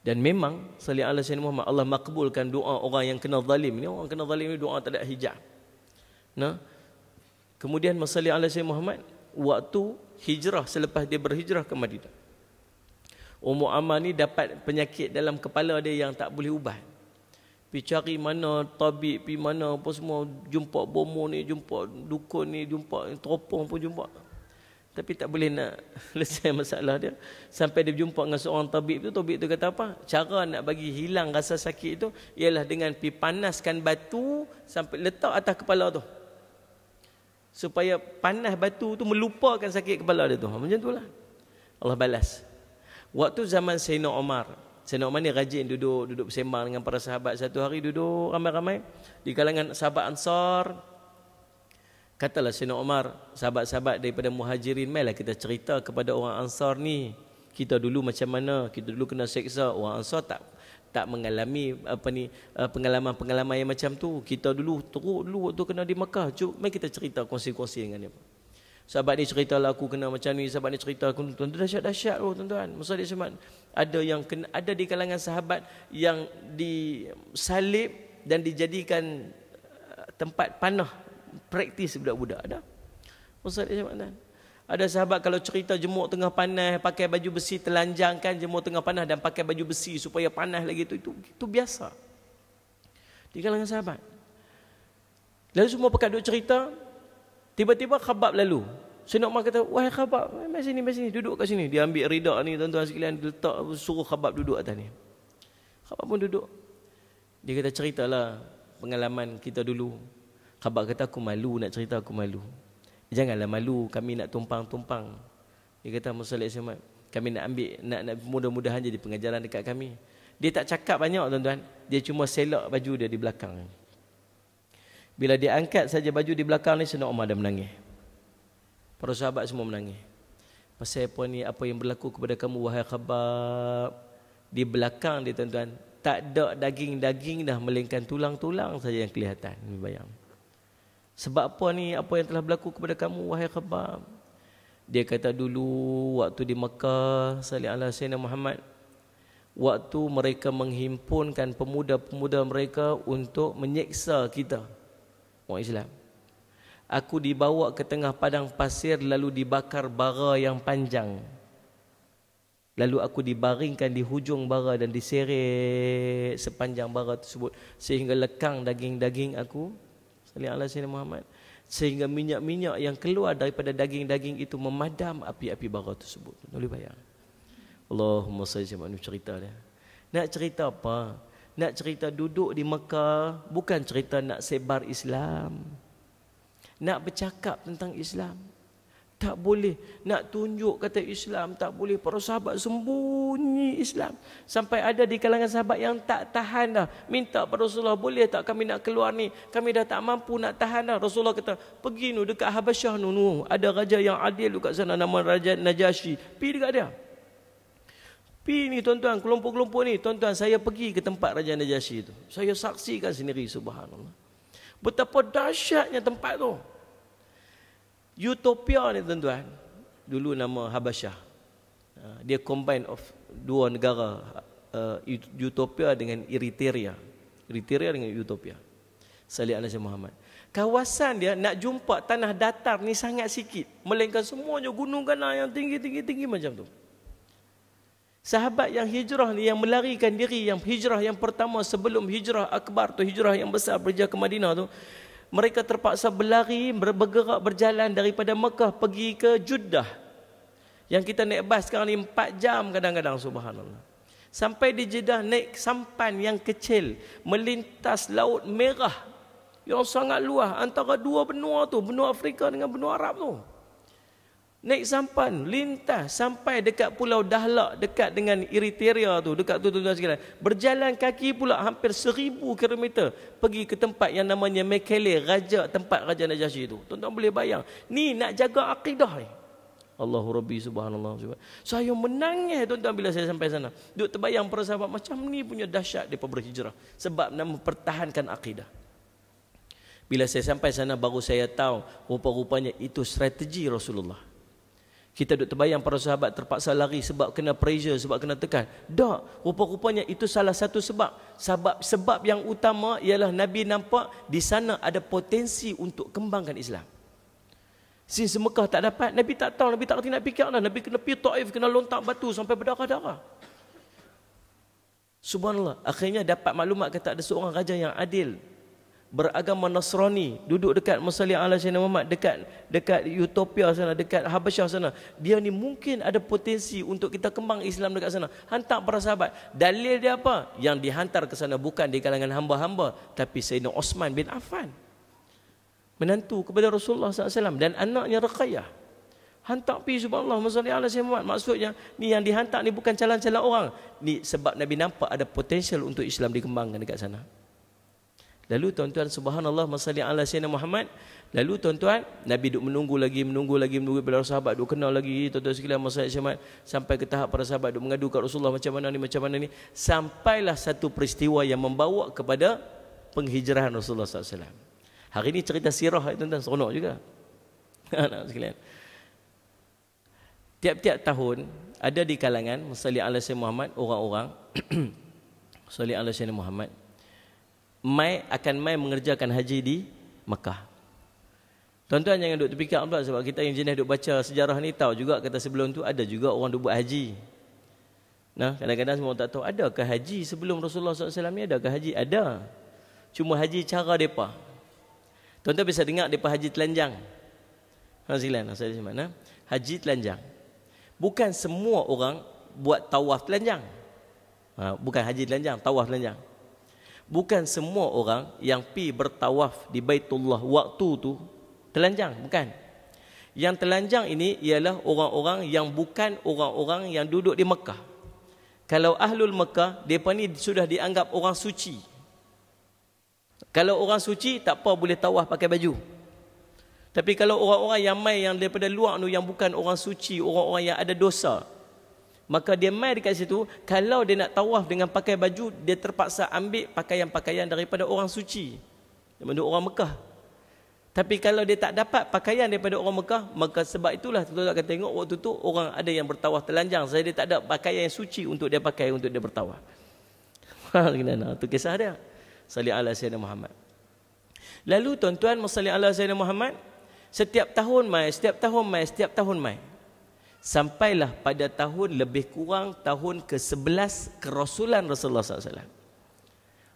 Dan memang salli ala sayyidina Muhammad, Allah makbulkan doa orang yang kena zalim ni. Orang kena zalim ni doa tak ada hijab. Nah. Kemudian masalli ala sayyidina Muhammad, waktu hijrah, selepas dia berhijrah ke Madinah, Ummu Ammar ni dapat penyakit dalam kepala dia yang tak boleh ubat. Pergi cari mana tabib, pergi mana apa semua, jumpa bomo ni, jumpa dukun ni, jumpa teropong pun jumpa. Tapi tak boleh nak selesai masalah dia. Sampai dia berjumpa dengan seorang tabib tu kata apa? Cara nak bagi hilang rasa sakit itu ialah dengan pergi panaskan batu sampai letak atas kepala tu, supaya panas batu tu melupakan sakit kepala dia tu. Macam tu lah Allah balas. Waktu zaman Sayyidina Umar ni rajin duduk bersembang dengan para sahabat. Satu hari duduk ramai-ramai di kalangan sahabat Ansar. Katalah Sayyidina Umar, sahabat-sahabat daripada Muhajirin, mainlah kita cerita kepada orang Ansar ni, kita dulu macam mana, kita dulu kena seksa. Orang Ansar tak mengalami pengalaman-pengalaman yang macam tu. Kita dulu waktu kena di Mekah. Mari kita cerita, kongsi-kongsi dengan dia. Sahabat ni cerita lah, aku kena macam ni. Sahabat ni cerita, aku tuan-tuan dahsyat tuan-tuan. Masa dia semat, ada di kalangan sahabat yang disalib dan dijadikan tempat panah praktis budak-budak. Ada. Masa dia semat tuan. Ada sahabat kalau cerita jemur tengah panas, pakai baju besi, telanjangkan jemur tengah panas dan pakai baju besi supaya panas lagi, itu biasa di kalangan sahabat. Lalu semua pakat duduk cerita. Tiba-tiba Khabbab lalu. Sayyidina Umar kata, wahai Khabbab, mari sini, duduk kat sini. Dia ambil ridak ni tuan-tuan sekalian, letak, suruh Khabbab duduk atas ni. Khabbab pun duduk. Dia kata, ceritalah pengalaman kita dulu. Khabbab kata, aku malu nak cerita, aku malu. Janganlah malu, kami nak tumpang-tumpang. Dia kata, Musallik Ahmad, kami nak ambil, nak mudah-mudahan jadi pengajaran dekat kami. Dia tak cakap banyak tuan-tuan. Dia cuma selak baju dia di belakang. Bila dia angkat saja baju di belakang ni, Sayyidina Umar dah menangis. Para sahabat semua menangis. Pasal apa ni, apa yang berlaku kepada kamu wahai Khabbab? Di belakang dia tuan-tuan, tak ada daging-daging dah, melainkan tulang-tulang saja yang kelihatan. Bayang. Sebab apa ni, apa yang telah berlaku kepada kamu wahai Khabbab? Dia kata, dulu waktu di Mekah, salli ala Sayyidina Muhammad, waktu mereka menghimpunkan pemuda-pemuda mereka untuk menyeksa kita, orang Islam, aku dibawa ke tengah padang pasir, lalu dibakar bara yang panjang, lalu aku dibaringkan di hujung bara dan diseret sepanjang bara tersebut sehingga lekang daging-daging aku. Sallallahu alaihi Muhammad. Sehingga minyak-minyak yang keluar daripada daging-daging itu memadam api-api bara tersebut. Boleh bayang. Allahumma salli ala cerita dia. Nak cerita apa? Nak cerita duduk di Mekah, bukan cerita nak sebar Islam. Nak bercakap tentang Islam. Tak boleh. Nak tunjuk kata Islam, tak boleh. Para sahabat sembunyi Islam. Sampai ada di kalangan sahabat yang tak tahan dah. Minta pada Rasulullah, boleh tak kami nak keluar ni? Kami dah tak mampu nak tahan dah. Rasulullah kata, pergi nu dekat Habasyah nu. Ada raja yang adil dekat sana, nama Raja Najasyi. Pergi dekat dia. Pergi ni tuan-tuan, kelompok-kelompok ni. Tuan-tuan, saya pergi ke tempat Raja Najasyi itu. Saya saksikan sendiri, subhanallah. Betapa dahsyatnya tempat tu. Utopia ni tuan-tuan, dulu nama Habasyah. Dia combine of dua negara, Utopia dengan Eritrea. Eritrea dengan Utopia. Salih alaihi Muhammad. Kawasan dia nak jumpa tanah datar ni sangat sikit, melainkan semuanya gunung ganang yang tinggi-tinggi macam tu. Sahabat yang hijrah ni, yang melarikan diri, yang hijrah yang pertama sebelum hijrah akbar tu, hijrah yang besar berjaya ke Madinah tu, mereka terpaksa berlari, bergerak, berjalan daripada Mekah pergi ke Jeddah. Yang kita naik bas sekarang ni 4 jam kadang-kadang, subhanallah. Sampai di Jeddah naik sampan yang kecil, melintas Laut Merah yang sangat luas antara dua benua tu, benua Afrika dengan benua Arab tu. Naik sampan, lintas sampai dekat Pulau Dahlak, dekat dengan Eritrea tu, dekat tu tuan-tuan sekalian. Berjalan kaki pula hampir 1000 km pergi ke tempat yang namanya Mekele, tempat Raja Najasyi itu. Tuan-tuan boleh bayang, ni nak jaga akidah ni. Allahu Rabbi subhanallah. Saya menangis tuan-tuan bila saya sampai sana. Duk terbayang para sahabat macam ni punya dahsyat depa berhijrah sebab nak mempertahankan akidah. Bila saya sampai sana baru saya tahu rupa-rupanya itu strategi Rasulullah. Kita duk terbayang para sahabat terpaksa lari sebab kena pressure, sebab kena tekan. Tak, rupa-rupanya itu salah satu sebab. Sebab yang utama ialah Nabi nampak di sana ada potensi untuk kembangkan Islam. Since Mekah tak dapat, Nabi tak tahu, Nabi tak kerti nak fikir dah. Nabi kena pergi Taif, kena lontak batu sampai berdarah-darah. Subhanallah, akhirnya dapat maklumat kata ada seorang raja yang adil, beragama Nasrani, duduk dekat Masalih ala Sayyidina Muhammad, dekat Utopia sana, dekat Habasyah sana. Dia ni mungkin ada potensi untuk kita kembang Islam dekat sana. Hantar para sahabat. Dalil dia apa? Yang dihantar ke sana bukan di kalangan hamba-hamba, tapi Sayyidina Osman bin Affan, menantu kepada Rasulullah SAW, dan anaknya Ruqayyah. Hantar pergi, subhanallah, Masalih ala Sayyidina Muhammad. Maksudnya ni yang dihantar ni bukan calon-calon orang. Ni sebab Nabi nampak ada potensial untuk Islam dikembangkan dekat sana. Lalu tuan-tuan, subhanallah, masalli ala Sayyidina Muhammad. Lalu tuan-tuan, Nabi duk menunggu lagi bila sahabat duk kenal lagi, tuan-tuan sekalian, masalah Muhammad, sampai ke tahap para sahabat duk mengadu kat Rasulullah macam mana ni. Sampailah satu peristiwa yang membawa kepada penghijrahan Rasulullah SAW. Hari ini cerita sirah, tuan-tuan, seronok juga. Anak sekalian. Tiap-tiap tahun ada di kalangan masalli ala Sayyidina Muhammad orang-orang masalli ala Sayyidina Muhammad akan mengerjakan haji di Mekah. Tuan-tuan jangan duk terfikir pula, sebab kita yang jenis duk baca sejarah ni tahu juga kata sebelum tu ada juga orang duk buat haji. Nah, kadang-kadang semua orang tak tahu, adakah haji sebelum Rasulullah SAW ni? Adakah haji? Ada. Cuma haji cara depa. Tuan-tuan bisa dengar depa haji telanjang. Silakan saya di mana? Haji telanjang. Bukan semua orang buat tawaf telanjang. Bukan haji telanjang, tawaf telanjang. Bukan semua orang yang pi bertawaf di Baitullah waktu tu telanjang, bukan. Yang telanjang ini ialah orang-orang yang bukan orang-orang yang duduk di Mekah. Kalau ahlul Mekah, mereka ni sudah dianggap orang suci. Kalau orang suci, tak apa boleh tawaf pakai baju. Tapi kalau orang-orang yang mai yang daripada luar tu, yang bukan orang suci, orang-orang yang ada dosa, maka dia mai dekat situ, kalau dia nak tawaf dengan pakai baju, dia terpaksa ambil pakaian-pakaian daripada orang suci, daripada orang Mekah. Tapi kalau dia tak dapat pakaian daripada orang Mekah, maka sebab itulah tuan-tuan akan tengok waktu tu orang ada yang bertawaf telanjang, sebab dia tak ada pakaian yang suci untuk dia pakai untuk dia bertawaf. Itu kisah dia. Salli ala Sayyidina Muhammad. Lalu tuan-tuan, salli ala Sayyidina Muhammad, setiap tahun mai. Sampailah pada tahun lebih kurang tahun ke-11 kerasulan Rasulullah SAW.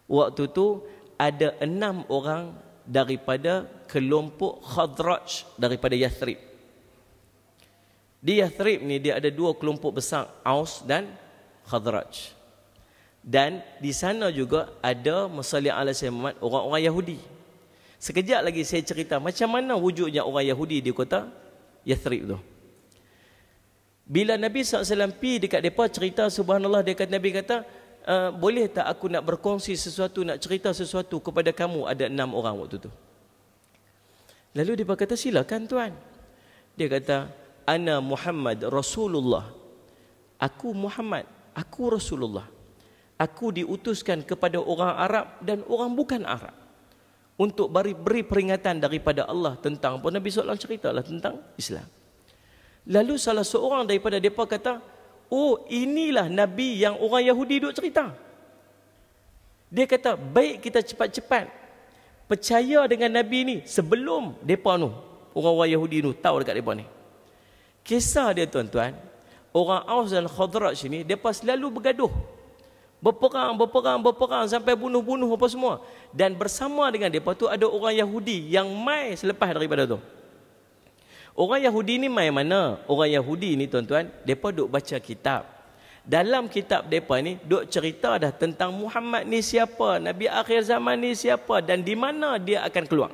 Waktu tu ada 6 orang daripada kelompok Khadraj daripada Yathrib. Di Yathrib ni dia ada dua kelompok besar, Aus dan Khadraj. Dan di sana juga ada Masalih ala Sayyidina Muhammad orang-orang Yahudi. Sekejap lagi saya cerita macam mana wujudnya orang Yahudi di kota Yathrib tu. Bila Nabi SAW pergi dekat mereka cerita, subhanallah, Nabi kata, boleh tak aku nak berkongsi sesuatu, nak cerita sesuatu kepada kamu? Ada 6 orang waktu tu. Lalu dia kata, silakan tuan. Dia kata, ana Muhammad Rasulullah. Aku Muhammad, aku Rasulullah. Aku diutuskan kepada orang Arab dan orang bukan Arab untuk beri peringatan daripada Allah tentang apa. Nabi SAW ceritalah tentang Islam. Lalu salah seorang daripada mereka kata, oh, inilah Nabi yang orang Yahudi duk cerita. Dia kata, baik kita cepat-cepat percaya dengan Nabi ni sebelum mereka tu, orang-orang Yahudi tu tahu dekat mereka ni. Kisah dia tuan-tuan, orang Aus dan Khadraj ni, mereka selalu bergaduh. Berperang sampai bunuh-bunuh apa semua. Dan bersama dengan mereka tu ada orang Yahudi yang mai selepas daripada tu. Orang Yahudi ni mai mana? Orang Yahudi ni tuan-tuan, mereka duk baca kitab. Dalam kitab mereka ni duk cerita dah tentang Muhammad ni siapa, Nabi akhir zaman ni siapa dan di mana dia akan keluar.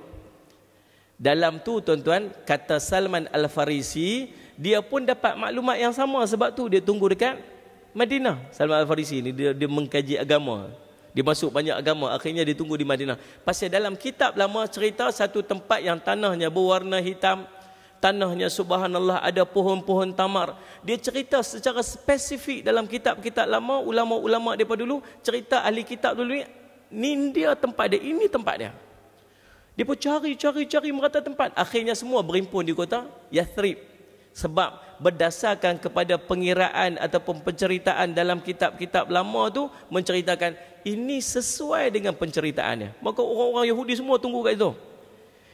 Dalam tu tuan-tuan, kata Salman Al-Farisi, dia pun dapat maklumat yang sama, sebab tu dia tunggu dekat Madinah. Salman Al-Farisi ni dia mengkaji agama. Dia masuk banyak agama, akhirnya dia tunggu di Madinah. Pasal dalam kitab lama cerita satu tempat yang tanahnya berwarna hitam, tanahnya subhanallah ada pohon-pohon tamar. Dia cerita secara spesifik dalam kitab-kitab lama, ulama-ulama daripada dulu cerita, ahli kitab dulu ni dia tempat dia, ini tempat dia. Dia pun cari merata tempat. Akhirnya semua berimpun di kota Yathrib. Sebab berdasarkan kepada pengiraan ataupun penceritaan dalam kitab-kitab lama tu menceritakan ini sesuai dengan penceritaannya. Maka orang-orang Yahudi semua tunggu kat situ.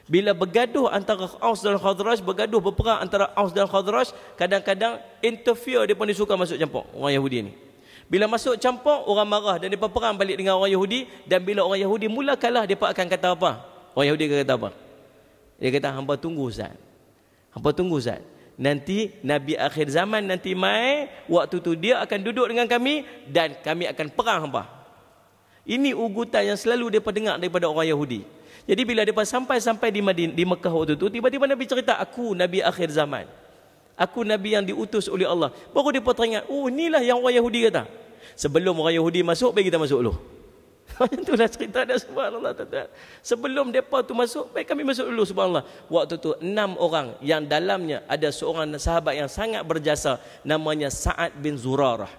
Bila bergaduh antara Aus dan Khadraj, berperang antara Aus dan Khadraj, kadang-kadang interfere, dia pun suka masuk campur orang Yahudi ni. Bila masuk campur, orang marah dan mereka perang balik dengan orang Yahudi. Dan bila orang Yahudi mula kalah, mereka akan kata apa? Orang Yahudi akan kata apa? Dia kata, hamba tunggu Ustaz. Hamba tunggu Ustaz. Nanti Nabi akhir zaman nanti mai, waktu tu dia akan duduk dengan kami dan kami akan perang hamba. Ini ugutan yang selalu mereka dengar daripada orang Yahudi. Jadi bila mereka sampai di Mekah waktu tu, tiba-tiba Nabi cerita, aku Nabi akhir zaman. Aku Nabi yang diutus oleh Allah. Baru mereka teringat, oh inilah yang orang Yahudi kata. Sebelum orang Yahudi masuk, baik kita masuk dulu. Itulah cerita dia, subhanallah. Sebelum mereka tu masuk, baik kami masuk dulu, subhanallah. Waktu tu 6 orang yang dalamnya ada seorang sahabat yang sangat berjasa, namanya Sa'ad bin Zurarah.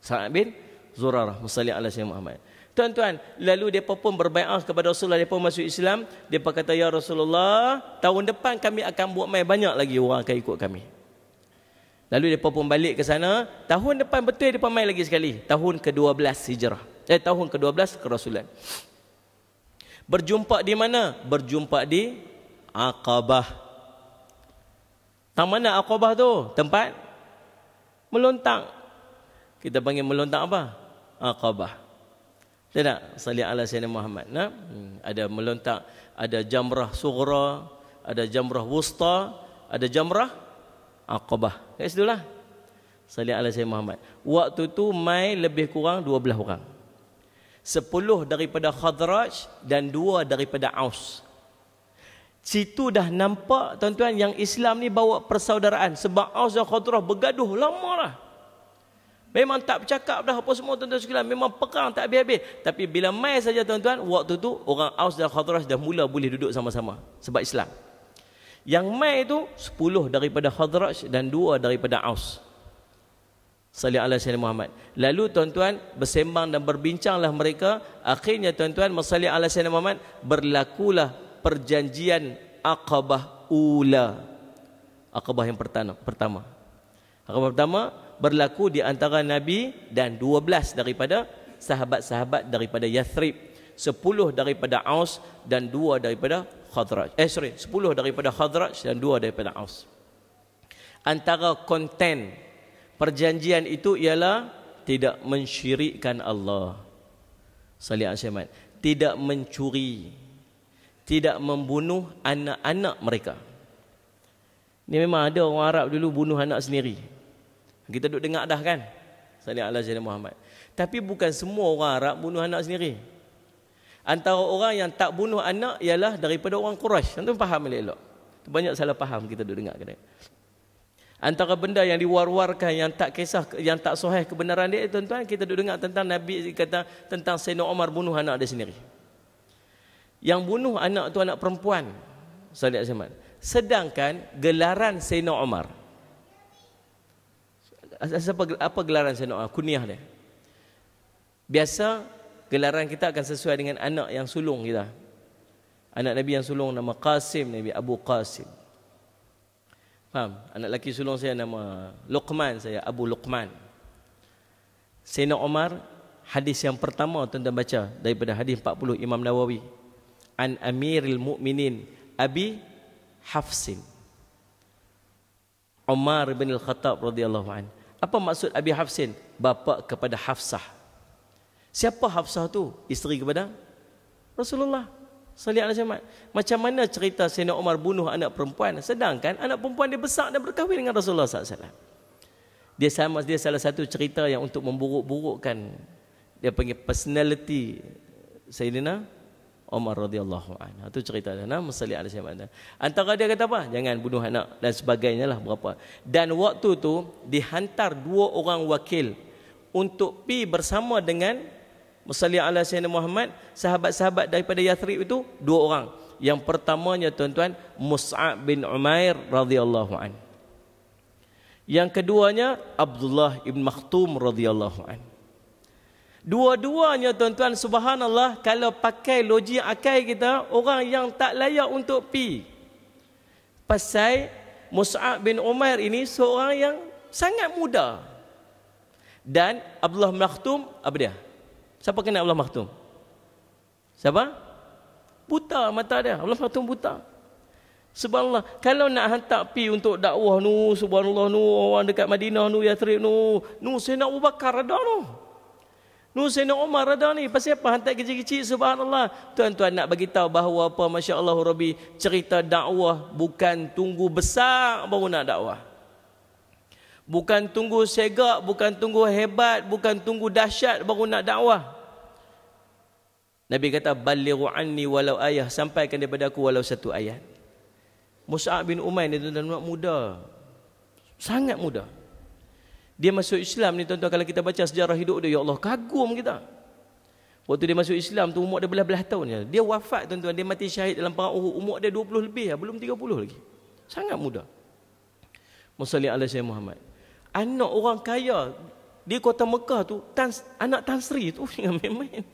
Sa'ad bin Zurarah, Masalih ala Sayyidina Muhammad. Tuan-tuan, lalu mereka pun berbai'ah kepada Rasulullah, mereka masuk Islam. Mereka kata, ya Rasulullah, tahun depan kami akan buat mai banyak lagi orang akan ikut kami. Lalu mereka pun balik ke sana. Tahun depan betul mereka mai lagi sekali, tahun ke-12 Hijrah. Tahun ke-12 kerasulan. Berjumpa di mana? Berjumpa di Aqabah. Tang mana Aqabah tu? Tempat melontak. Kita panggil melontak apa? Aqabah. Tidak? Salih ala Sayyidina Muhammad. Nah? Ada melontak, ada jamrah sughra, ada jamrah wusta, ada jamrah Aqabah. Kat situlah. Salih ala Sayyidina Muhammad. Waktu tu mai lebih kurang 12 orang. 10 daripada Khadraj dan 2 daripada Aus. Situ dah nampak tuan-tuan yang Islam ni bawa persaudaraan. Sebab Aus dan Khadraj bergaduh lama lah. Memang tak bercakap dah apa semua tuan-tuan sekalian. Memang perang tak habis-habis. Tapi bila mai saja tuan-tuan, waktu tu orang Aus dan Khadraj dah mula boleh duduk sama-sama. Sebab Islam. Yang mai tu 10 daripada Khadraj dan 2 daripada Aus. Salih ala Sayyidina Muhammad. Lalu tuan-tuan bersembang dan berbincanglah mereka. Akhirnya tuan-tuan, masalih ala Sayyidina Muhammad, berlakulah perjanjian Aqabah Ula. Aqabah yang pertama. Aqabah pertama berlaku di antara Nabi dan 12 daripada sahabat-sahabat daripada Yathrib. 10 daripada Aus dan 2 daripada Khadraj. 10 daripada Khadraj dan 2 daripada Aus. Antara konten perjanjian itu ialah tidak mensyirikkan Allah. Salih al-Syamad. Tidak mencuri. tidak membunuh anak-anak mereka. Ini memang ada orang Arab dulu bunuh anak sendiri. Kita duk dengar dah kan? Sallallahu alaihi wasallam Muhammad. Tapi bukan semua orang Arab bunuh anak sendiri. Antara orang yang tak bunuh anak ialah daripada orang Quraisy. Tuan faham elok. Banyak salah faham kita duk dengar kadang. Antara benda yang diwar-warkan, yang tak kisah, yang tak sahih kebenaran dia, tuan-tuan, kita duk dengar tentang Nabi kata tentang Sayyidina Umar bunuh anak dia sendiri. Yang bunuh anak tu anak perempuan. Sallallahu alaihi wasallam. Sedangkan gelaran Sayyidina Umar, apa gelaran Sayyidina Umar? Kunyah dia. Biasa gelaran kita akan sesuai dengan anak yang sulung kita. Anak Nabi yang sulung nama Qasim, Nabi Abu Qasim. Faham? Anak lelaki sulung saya nama Luqman, saya Abu Luqman. Sayyidina Umar, hadis yang pertama tuan-tuan baca daripada hadis 40 Imam Nawawi. An Amiril Mukminin Abi Hafsin. Umar bin Al-Khattab radhiyallahu anhu. Apa maksud Abi Hafsin? Bapa kepada Hafsah. Siapa Hafsah tu? Isteri kepada Rasulullah sallallahu alaihi wasallam. Macam mana cerita Sayyidina Umar bunuh anak perempuan sedangkan anak perempuan dia besar dan berkahwin dengan Rasulullah sallallahu alaihi wasallam. Dia salah satu cerita yang untuk memburuk-burukkan dia panggil personality Sayyidina Umar radhiyallahu anhu. Itu cerita dia. Nama sallallahu alaihi wasallam. Antara dia kata apa? Jangan bunuh anak dan sebagainya lah berapa. Dan waktu tu dihantar 2 orang wakil untuk pi bersama dengan Musalli ala Sayyidina Muhammad, sahabat-sahabat daripada Yathrib itu 2 orang. Yang pertamanya tuan-tuan Mus'ab bin Umair radhiyallahu an. Yang keduanya Abdullah ibn Makhtum radhiyallahu an. Dua-duanya tuan-tuan subhanallah kalau pakai logik akal kita orang yang tak layak untuk pi. Pasal Mus'ab bin Umair ini seorang yang sangat muda. Dan Abdullah bin Makhtum apa dia? Siapa kenal Abdullah Makhtum? Siapa? Buta mata dia. Abdullah Makhtum buta. Subhanallah. Kalau nak hantar pi untuk dakwah nu, subhanallah nu, orang dekat Madinah nu, Yathrib nu, Sayyidina Abu Bakar ada nu. Sayyidina Umar ada ni. Pasal apa hantar kecil-kecil subhanallah. Tuan-tuan nak bagi tahu bahawa apa masya-Allah Rabbi, cerita dakwah bukan tunggu besar baru nak dakwah. Bukan tunggu segak, bukan tunggu hebat, bukan tunggu dahsyat baru nak dakwah. Nabi kata balighu anni walau ayah, sampaikan daripada aku walau 1 ayat. Mus'ab bin Umair ni tuan-tuan muda. Sangat muda. Dia masuk Islam ni tuan-tuan, kalau kita baca sejarah hidup dia, ya Allah kagum kita. Waktu dia masuk Islam tu umur dia belah-belah tahun je. Dia wafat tuan-tuan, dia mati syahid dalam perang Uhud, umur dia 20 lebih, belum 30 lagi. Sangat muda. Musalli ala Sayyidina Muhammad. Anak orang kaya di kota Mekah tu, anak Tan Sri tu jangan main-main.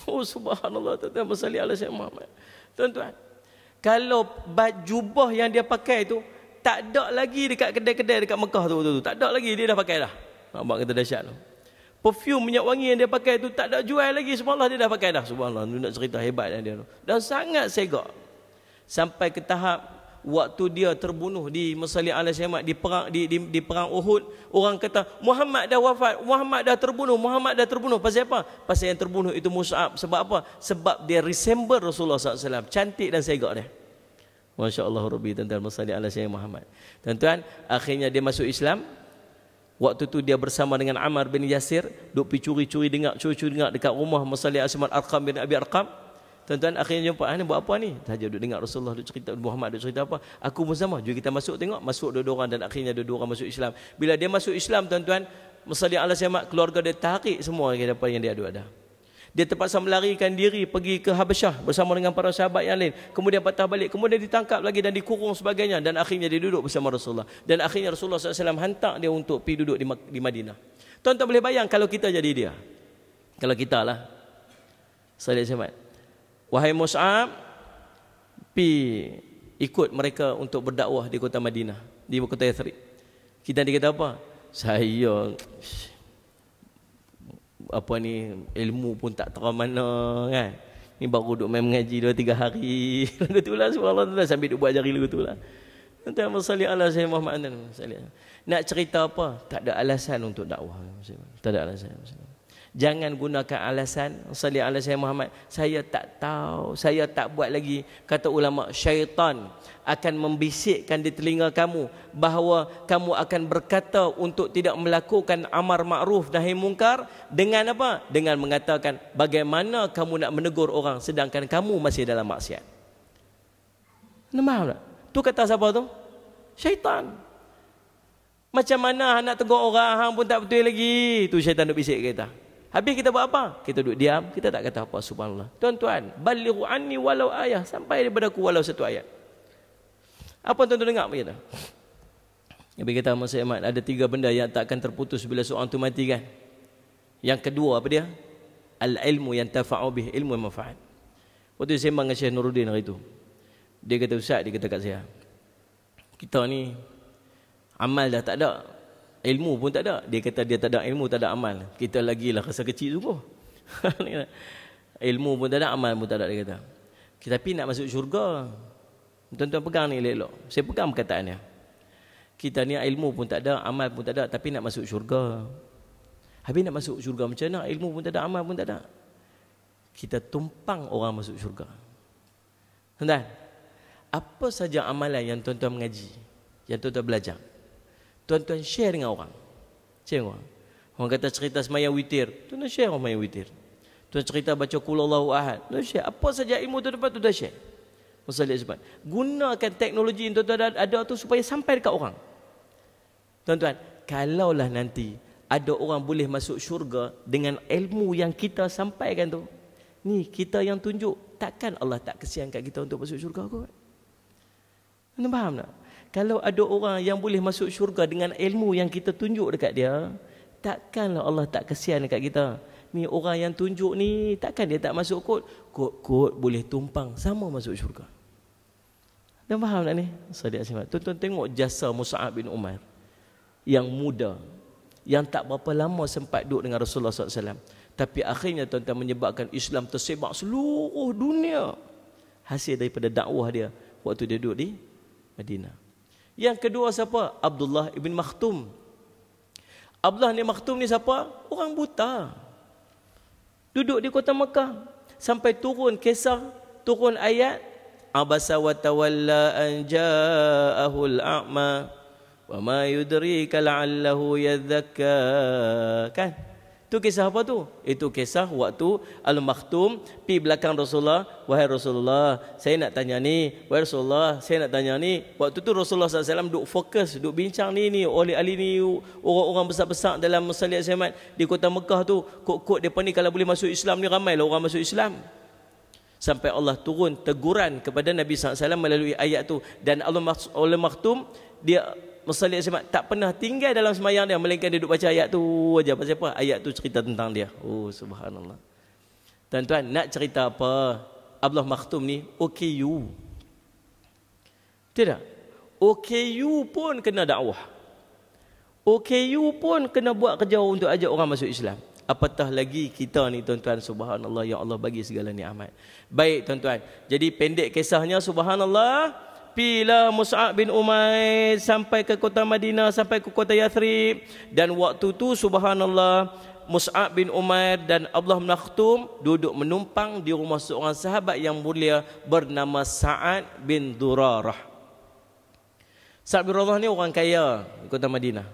Oh subhanallah, tuan-tuan bersalli ala Sayyidina Muhammad. Tuan-tuan, kalau jubah yang dia pakai tu tak ada lagi dekat kedai-kedai dekat Mekah tu, tak ada lagi, dia dah pakai dah. Nampak kata dahsyat tu. Perfume minyak wangi yang dia pakai tu tak ada jual lagi, subhanallah dia dah pakai dah. Subhanallah, nak cerita hebat dia tu. Dan sangat segak. Sampai ke tahap waktu dia terbunuh di Musalli ala Sayyidina di perang Uhud, orang kata Muhammad dah wafat, Muhammad dah terbunuh, Muhammad dah terbunuh. Pasal apa? Pasal yang terbunuh itu Mus'ab. Sebab apa? Sebab dia resemble Rasulullah SAW. Cantik dan segak dia. Masya Allah Rabbi, tuan-tuan Musalli ala Sayyidina Muhammad. Tuan-tuan, akhirnya dia masuk Islam. Waktu tu dia bersama dengan Ammar bin Yasir, duk pergi curi-curi dengar dekat rumah Musalli ala Sayyidina Arqam bin Abi Arqam. Tuan-tuan akhirnya jumpa, ni buat apa ni? Saja duduk dengar Rasulullah duduk cerita, Muhammad duduk cerita apa? Aku pun sama, jom kita masuk tengok. Masuk 2 orang dan akhirnya 2 orang masuk Islam. Bila dia masuk Islam tuan-tuan, Musalli ala Sayyidina, keluarga dia tarik semua apa yang dia ada. Dia terpaksa melarikan diri pergi ke Habasyah bersama dengan para sahabat yang lain. Kemudian patah balik, kemudian ditangkap lagi dan dikurung sebagainya. Dan akhirnya dia duduk bersama Rasulullah. Dan akhirnya Rasulullah SAW hantar dia untuk pergi duduk di Madinah. Tuan-tuan boleh bayang kalau kita jadi dia. Kalau kita lah. Sallallahu alaihi. Wahai Mus'ab, pi ikut mereka untuk berdakwah di kota Madinah, di kota Yathrib. Kita dikata apa? Saya apa ni, ilmu pun tak tahu mana kan. Ni baru duduk main mengaji 2-3 hari. Lagu tu lah subhanallah, sambil duduk buat jari lagu tu lah. Tuan-tuan bersalli ala Sayyidina Muhammad. Nak cerita apa? Tak ada alasan untuk dakwah. Tak ada alasan. Jangan gunakan alasan salli ala Sayyidina Muhammad, saya tak tahu, saya tak buat lagi. Kata ulama, syaitan akan membisikkan di telinga kamu bahawa kamu akan berkata untuk tidak melakukan amar ma'ruf nahi mungkar dengan apa? Dengan mengatakan bagaimana kamu nak menegur orang sedangkan kamu masih dalam maksiat. Nampak tak? Tu kata siapa tu? Syaitan. Macam mana nak tegur orang hang pun tak betul lagi. Tu syaitan duk bisik kita. Habis kita buat apa? Kita duduk diam, kita tak kata apa. Subhanallah. Tuan-tuan, balighu anni walau ayah, sampai daripada aku walau satu ayat. Apa tuan-tuan dengar begitu? Nabi kata Muhammad SAW, ada 3 benda yang tak akan terputus bila seorang tu mati kan. Yang kedua apa dia? Al-ilmu yang tafa'u bih, ilmu yang manfaat. Waktu saya sembang dengan Syekh Nuruddin hari itu, dia kata, Ustaz, dia kata kat saya, kita ni amal dah tak ada, ilmu pun tak ada. Dia kata dia tak ada ilmu, tak ada amal. Kita lagi lah rasa kecil sungguh. Ilmu pun tak ada, amal pun tak ada, dia kata. Tapi nak masuk syurga, tuan-tuan pegang ni elok. Saya pegang perkataannya. Kita ni ilmu pun tak ada, amal pun tak ada, tapi nak masuk syurga. Habis nak masuk syurga macam mana? Ilmu pun tak ada, amal pun tak ada. Kita tumpang orang masuk syurga. Tuan-tuan, apa saja amalan yang tuan-tuan mengaji, yang tuan-tuan belajar, tuan-tuan share dengan orang. Share dengan orang. Orang kata cerita semayang witir, tuan-tuan share orang semayang witir. Tuan cerita baca qul huwallahu ahad, tuan share. Apa saja ilmu tuan-tuan share. Sebab gunakan teknologi yang tuan-tuan ada tu supaya sampai dekat orang. Tuan-tuan, kalaulah nanti ada orang boleh masuk syurga dengan ilmu yang kita sampaikan tu, ni kita yang tunjuk, takkan Allah tak kesian kat kita untuk masuk syurga kot? Anda faham tak? Kalau ada orang yang boleh masuk syurga dengan ilmu yang kita tunjuk dekat dia, takkanlah Allah tak kesian dekat kita. Ni orang yang tunjuk ni, takkan dia tak masuk kot? Kot boleh tumpang sama masuk syurga. Dan faham tak ni? Tuan-tuan tengok jasa Mus'ab bin Umair yang muda, yang tak berapa lama sempat duduk dengan Rasulullah SAW, tapi akhirnya tuan-tuan menyebabkan Islam tersebar seluruh dunia hasil daripada dakwah dia waktu dia duduk di Madinah. Yang kedua siapa? Abdullah ibn Makhtum. Abdullah ibn Makhtum ni siapa? Orang buta. Duduk di kota Mekah sampai turun kisah, turun ayat abasa wa tawalla an ja'ahul a'ma wa ma yudrika la'allahu yadhakka. Kan? Itu kisah apa tu? Itu kisah waktu Al-Makhtum pi belakang Rasulullah, wahai Rasulullah, saya nak tanya ni, wahai Rasulullah, saya nak tanya ni. Waktu tu Rasulullah SAW duk fokus, duk bincang ni oleh ahli ni, orang-orang besar-besar dalam masyarakat Islam di kota Mekah tu. Kok depa ni kalau boleh masuk Islam ni ramailah orang masuk Islam. Sampai Allah turun teguran kepada Nabi SAW melalui ayat tu. Dan Al-Makhtum dia Masalah tak pernah tinggal dalam semayang dia, melainkan dia duduk baca ayat tu aja. Pasal apa? Ayat tu cerita tentang dia. Oh, subhanallah. Tuan-tuan, nak cerita apa? Abdullah Makhtum ni OKU. Tidak? OKU pun kena dakwah. OKU pun kena buat kerja untuk ajak orang masuk Islam. Apatah lagi kita ni, tuan-tuan, subhanallah, yang Allah bagi segala nikmat. Baik, tuan-tuan. Jadi pendek kisahnya, subhanallah, pilah Mus'ab bin Umair sampai ke kota Madinah, sampai ke kota Yathrib. Dan waktu tu subhanallah, Mus'ab bin Umair dan Abdullah bin Makhtum duduk menumpang di rumah seorang sahabat yang mulia bernama Sa'ad bin Durarah. Sa'ad bin Durarah ni orang kaya di kota Madinah,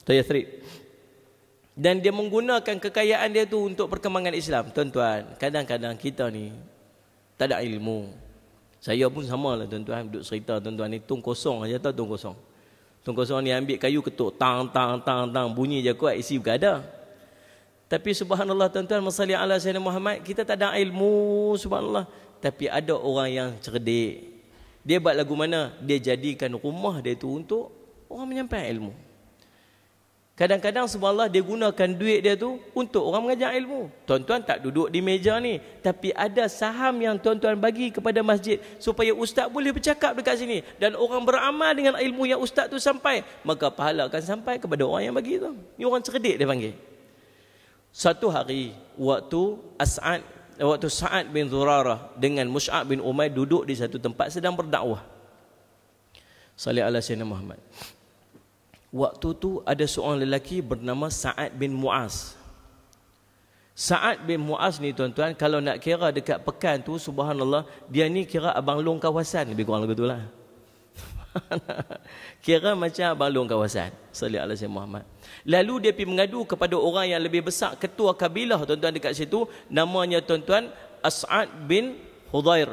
kota Yathrib. Dan dia menggunakan kekayaan dia tu untuk perkembangan Islam. Tuan-tuan, kadang-kadang kita ni tak ada ilmu. Saya pun sama lah, tuan-tuan, duduk cerita, tuan-tuan ni tung kosong aja, tahu tung kosong. Tung kosong ni ambil kayu ketuk, tang, bunyi je kuat, isi bukan ada. Tapi subhanallah, tuan-tuan, masalih ala Sayyidina Muhammad, kita tak ada ilmu, subhanallah. Tapi ada orang yang cerdik. Dia buat lagu mana? Dia jadikan rumah dia tu untuk orang menyampaikan ilmu. Kadang-kadang subhanallah dia gunakan duit dia tu untuk orang mengajar ilmu. Tuan-tuan tak duduk di meja ni, tapi ada saham yang tuan-tuan bagi kepada masjid supaya ustaz boleh bercakap dekat sini dan orang beramal dengan ilmu yang ustaz tu sampai, maka pahala akan sampai kepada orang yang bagi tu. Ni orang cerdik dia panggil. Satu hari waktu Sa'ad bin Durarah dengan Mus'ab bin Umair duduk di satu tempat sedang berdakwah. Salih ala Sayyidina Muhammad. Waktu tu ada seorang lelaki bernama Sa'ad bin Mu'az. Sa'ad bin Mu'az ni tuan-tuan, kalau nak kira dekat pekan tu, subhanallah, dia ni kira abang long kawasan, lebih kurang begitu lah. Kira macam abang long kawasan. Sallallahu alaihi Muhammad. Lalu dia pergi mengadu kepada orang yang lebih besar, ketua kabilah tuan-tuan dekat situ, namanya tuan-tuan As'ad bin Hudhair.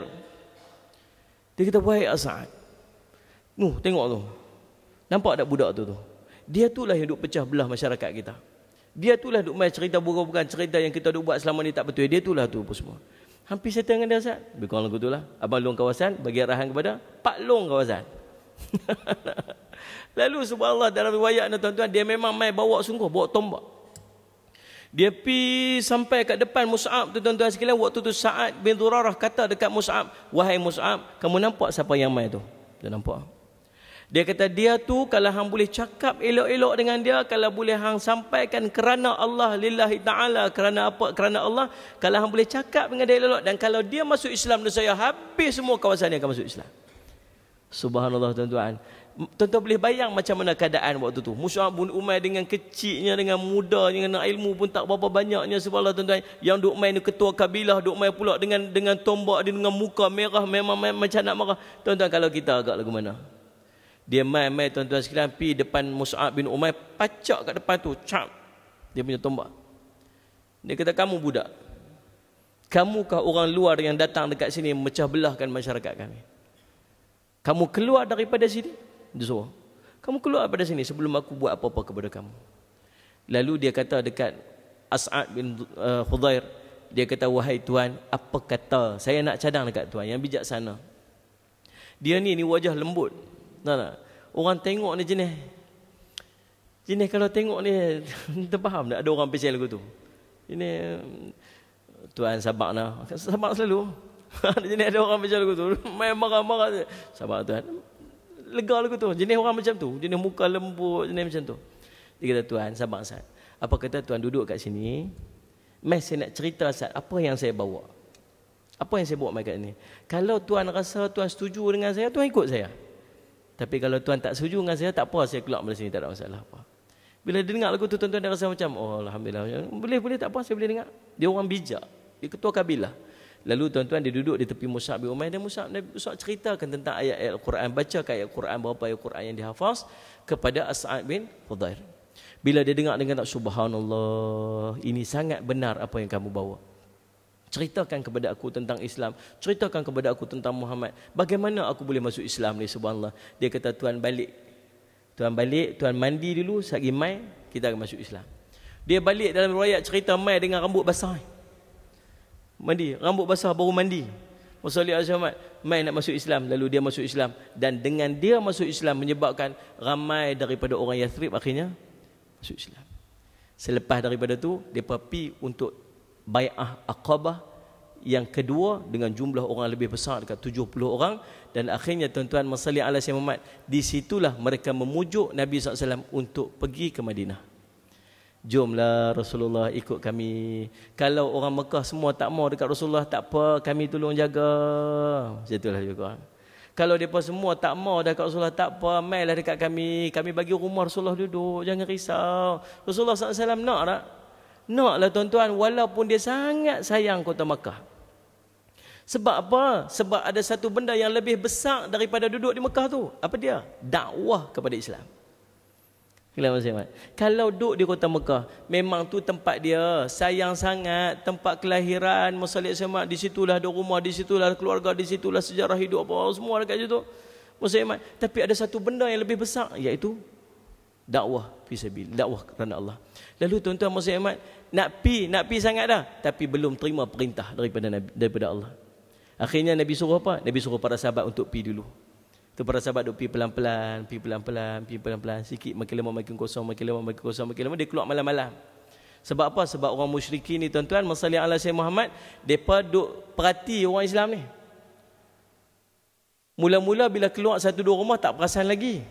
Dia kata, wahai As'ad, tengok tu, nampak tak budak tu? Dia tu lah yang duk pecah belah masyarakat kita. Dia tu lah duk main cerita bukan cerita yang kita duk buat selama ni tak betul. Dia tu lah tu apa semua. Hampir saya dengan dia, Ustaz. Lebih kurang lagu tu lah. Abang long kawasan bagi arahan kepada Pak Long kawasan. Lalu subhanallah, dalam riwayat ni tuan-tuan, dia memang main bawa sungguh, bawa tombak. Dia pi sampai kat depan Mus'ab tu tuan-tuan sekalian. Waktu tu Sa'ad bin Zurarah kata dekat Mus'ab, wahai Mus'ab, kamu nampak siapa yang main tu? Dia nampak. Dia kata, dia tu kalau hang boleh cakap elok-elok dengan dia, kalau boleh hang sampaikan kerana Allah, lillahi ta'ala, kerana apa? Kerana Allah. Kalau hang boleh cakap dengan dia elok-elok, dan kalau dia masuk Islam, dan saya habis semua kawasan dia akan masuk Islam. Subhanallah tuan-tuan. Tuan-tuan boleh bayang macam mana keadaan waktu tu. Mus'ab bin Umair dengan kecilnya, dengan mudanya, dengan ilmu pun tak berapa banyaknya, subhanallah tuan-tuan. Yang duk main ketua kabilah, duk main pula dengan tombak dia, dengan muka merah, memang macam nak marah. Tuan-tuan, kalau kita agak lagu mana? Dia main tuan-tuan sekalian, pergi depan Mus'ab bin Umair, pacak kat depan tu, cap dia punya tombak. Dia kata, kamu budak, kamukah orang luar yang datang dekat sini memecah belahkan masyarakat kami? Kamu keluar daripada sini. Dia suruh, kamu keluar daripada sini sebelum aku buat apa-apa kepada kamu. Lalu dia kata dekat As'ad bin Hudhair, dia kata, wahai tuan, apa kata, saya nak cadang dekat tuan yang bijaksana. Dia ni wajah lembut. Tak? Orang tengok ni jenis kalau tengok ni terfaham tak ada orang pesan lagu tu. Ini tuan sabar lah. Sabar selalu. Jenis ada orang pesan lagu tu. Main marah-marah. Sabar tuan. Lega lagu tu. Jenis orang macam tu. Jenis muka lembut. Jenis macam tu. Dia kata, tuan sabar Ustaz. Apa kata tuan duduk kat sini. Mai saya nak cerita Ustaz. Apa yang saya bawa. Apa yang saya bawa mai kat ni. Kalau tuan rasa tuan setuju dengan saya, tuan ikut saya. Tapi kalau tuan tak setuju dengan saya, tak apa, saya keluar dari sini, tak ada masalah apa. Bila dia dengar lagu tu, tuan-tuan dia rasa macam, oh alhamdulillah, boleh tak apa, saya boleh dengar. Dia orang bijak, dia ketua kabilah. Lalu tuan-tuan dia duduk di tepi Mus'ab bin Umair, dan Mus'ab ceritakan tentang ayat-ayat Al-Quran, bacakan ayat Al-Quran, berapa ayat Al-Quran yang dihafaz kepada As'ad bin Hudhair. Bila dia dengar dengan subhanallah, ini sangat benar apa yang kamu bawa. Ceritakan kepada aku tentang Islam. Ceritakan kepada aku tentang Muhammad. Bagaimana aku boleh masuk Islam ni, subhanallah. Dia kata, tuan balik. Tuan balik, tuan mandi dulu, sehari mai, kita akan masuk Islam. Dia balik dalam riwayat cerita mai dengan rambut basah. Mandi, rambut basah baru mandi. Wassallallahu alaihi wasallam, mai nak masuk Islam. Lalu dia masuk Islam. Dan dengan dia masuk Islam menyebabkan ramai daripada orang Yathrib akhirnya masuk Islam. Selepas daripada tu, dia pergi untuk Bai'ah Aqabah yang kedua dengan jumlah orang lebih besar dekat 70 orang, dan akhirnya tuan-tuan masalli ala Sayyidina Muhammad, di situlah mereka memujuk Nabi SAW untuk pergi ke Madinah. Jomlah Rasulullah ikut kami. Kalau orang Mekah semua tak mau dekat Rasulullah, tak apa, kami tolong jaga. Macam itulah juga. Kalau mereka semua tak mau dekat Rasulullah, tak apa, mailah dekat kami. Kami bagi rumah Rasulullah duduk, jangan risau. Rasulullah SAW nak tak? Naklah tuan-tuan, walaupun dia sangat sayang kota Mekah. Sebab apa? Sebab ada satu benda yang lebih besar daripada duduk di Mekah tu. Apa dia? Dakwah kepada Islam. Kalau duduk di kota Mekah, memang tu tempat dia, sayang sangat, tempat kelahiran Muhammad SAW, di situlah ada rumah, di situlah keluarga, di situlah sejarah hidup apa semua dekat situ. Muhammad. Tapi ada satu benda yang lebih besar, iaitu dakwah fisabilillah, dakwah kerana Allah. Lalu tuan-tuan Muhammad nak pi sangat dah, tapi belum terima perintah daripada Allah. Akhirnya Nabi suruh apa? Nabi suruh para sahabat untuk pi dulu. Tu para sahabat duk pi pelan-pelan, sikit makin lama makin kosong, dia keluar malam-malam. Sebab apa? Sebab orang musyrikin ni tuan-tuan, masalli ala Sayyidina Muhammad, depa duk perhati orang Islam ni. Mula-mula bila keluar satu dua rumah tak perasan lagi.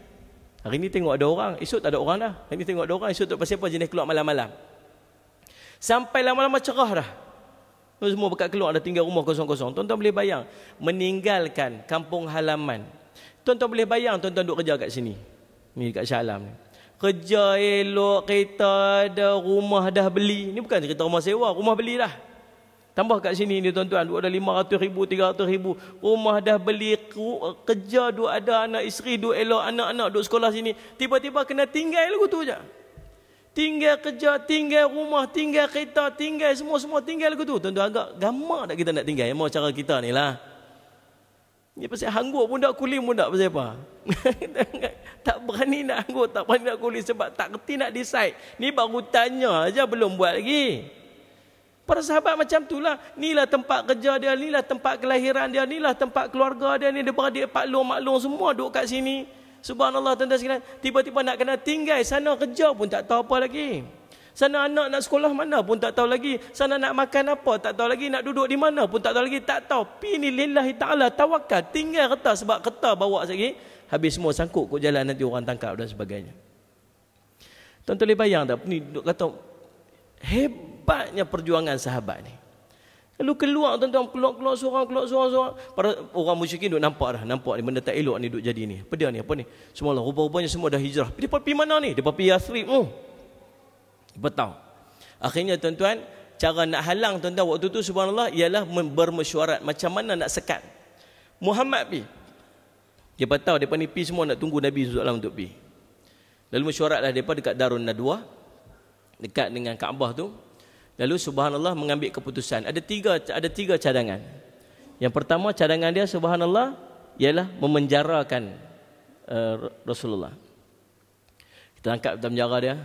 Hari ni tengok ada orang, esok tak ada orang dah. Hari ni tengok ada orang, esok tak pasal apa, jenis keluar malam-malam. Sampai lama-lama cerah dah. Semua bekat keluar, dah tinggal rumah kosong-kosong. Tuan-tuan boleh bayang, meninggalkan kampung halaman. Tuan-tuan boleh bayang, tuan-tuan duduk kerja kat sini. Ni kat Shah Alam ni. Kerja elok, kereta ada, rumah dah beli. Ni bukan cerita rumah sewa, rumah beli dah. Tambah kat sini ni tuan-tuan, duk ada 500,000, 300,000. Rumah dah beli, kerja duk ada, anak isteri duk elok, anak-anak duk sekolah sini. Tiba-tiba kena tinggal lagu tu je. Tinggal kerja, tinggal rumah, tinggal kereta, tinggal semua-semua tinggal lagu tu. Tuan-tuan, agak gamak tak kita nak tinggal? Mau cara kita ni lah. Ni pasal hanggut pun tak, kulim pun tak, pasal apa? Tak berani nak hanggut, tak berani nak kulim sebab tak kerti nak decide. Ni baru tanya aja, belum buat lagi. Para sahabat macam itulah. Inilah tempat kerja dia, inilah tempat kelahiran dia, inilah tempat keluarga dia, ni dia beradik Pak Long, Mak Long semua duduk kat sini. Subhanallah tuan-tuan sekalian, tiba-tiba nak kena tinggal, sana kerja pun tak tahu apa lagi. Sana anak nak sekolah mana pun tak tahu lagi. Sana nak makan apa tak tahu lagi. Nak duduk di mana pun tak tahu lagi. Tak tahu. Pini lillahi ta'ala tawakal. Tinggal kereta sebab kereta bawa lagi. Habis semua sangkut kok jalan, nanti orang tangkap dan sebagainya. Tuan-tuan boleh bayang tak? Ni duk kata hebatnya perjuangan sahabat ni. Lalu keluar tuan-tuan, keluar seorang. Para orang musyrikin duk nampak dah. Nampak ni benda tak elok ni duk jadi ni. Apa dia ni? Apa ni? Semua lah. Rupa-rupanya semua dah hijrah. Dia pergi mana ni? Dia pergi Yathrib. Betul. Akhirnya tuan-tuan, cara nak halang tuan-tuan waktu tu subhanallah ialah bermesyuarat macam mana nak sekat. Muhammad pi. Dia tahu depa ni pi semua nak tunggu Nabi SAW untuk pi. Lalu mesyuaratlah depa dekat Darun Nadwa, dekat dengan Kaabah tu. Lalu subhanallah mengambil keputusan. Ada tiga cadangan. Yang pertama cadangan dia subhanallah ialah memenjarakan Rasulullah. Kita tangkap dalam penjara dia.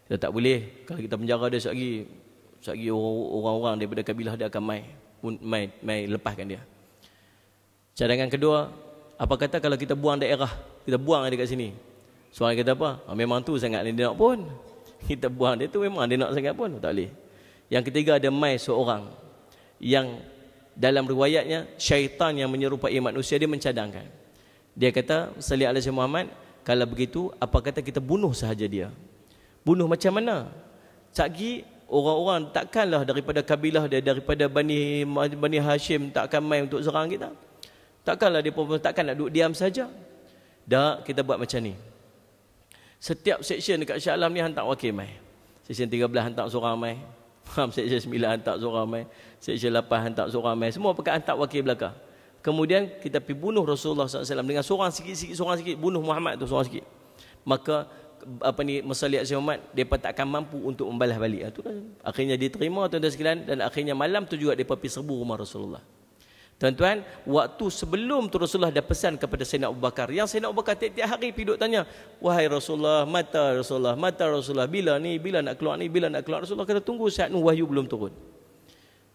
Kita tak boleh. Kalau kita penjara dia sekali orang-orang daripada kabilah dia akan mai lepaskan dia. Cadangan kedua, apa kata kalau kita buang daerah, kita buang dia kat sini. Soalan kata apa? Memang tu sangat dia nak pun. Kita buang dia tu memang dia nak sangat pun. Tak boleh. Yang ketiga ada mai seorang yang dalam riwayatnya syaitan yang menyerupai manusia, dia mencadangkan. Dia kata sallallahu alaihi Muhammad, kalau begitu apa kata kita bunuh sahaja dia. Bunuh macam mana? Sagi orang-orang takkanlah daripada kabilah dia, daripada Bani Hashim takkan main untuk serang kita. Takkanlah dia takkan nak duduk diam saja. Dah, kita buat macam ni. Setiap seksyen dekat Shah Alam ni hantar wakil mai. Seksyen 13 hantar seorang mai. Seksyen 9 hantar seorang mai. Seksyen 8 hantar seorang mai. Semua pakai hantar wakil belakang. Kemudian kita pergi bunuh Rasulullah SAW dengan seorang sikit, bunuh Muhammad tu seorang sikit. Maka masalah Muhammad depa takkan mampu untuk membalas balik. Itu kan akhirnya diterima tuan-tuan sekalian, dan akhirnya malam tu juga depa pergi serbu rumah Rasulullah. Tuan-tuan, waktu sebelum tu Rasulullah dah pesan kepada Sayyidina Abu Bakar. Yang Sayyidina Abu Bakar tiap-tiap hari pergi duk tanya, wahai Rasulullah, mata Rasulullah, bila nak keluar ni, bila nak keluar. Rasulullah kata tunggu saat ni wahyu belum turun.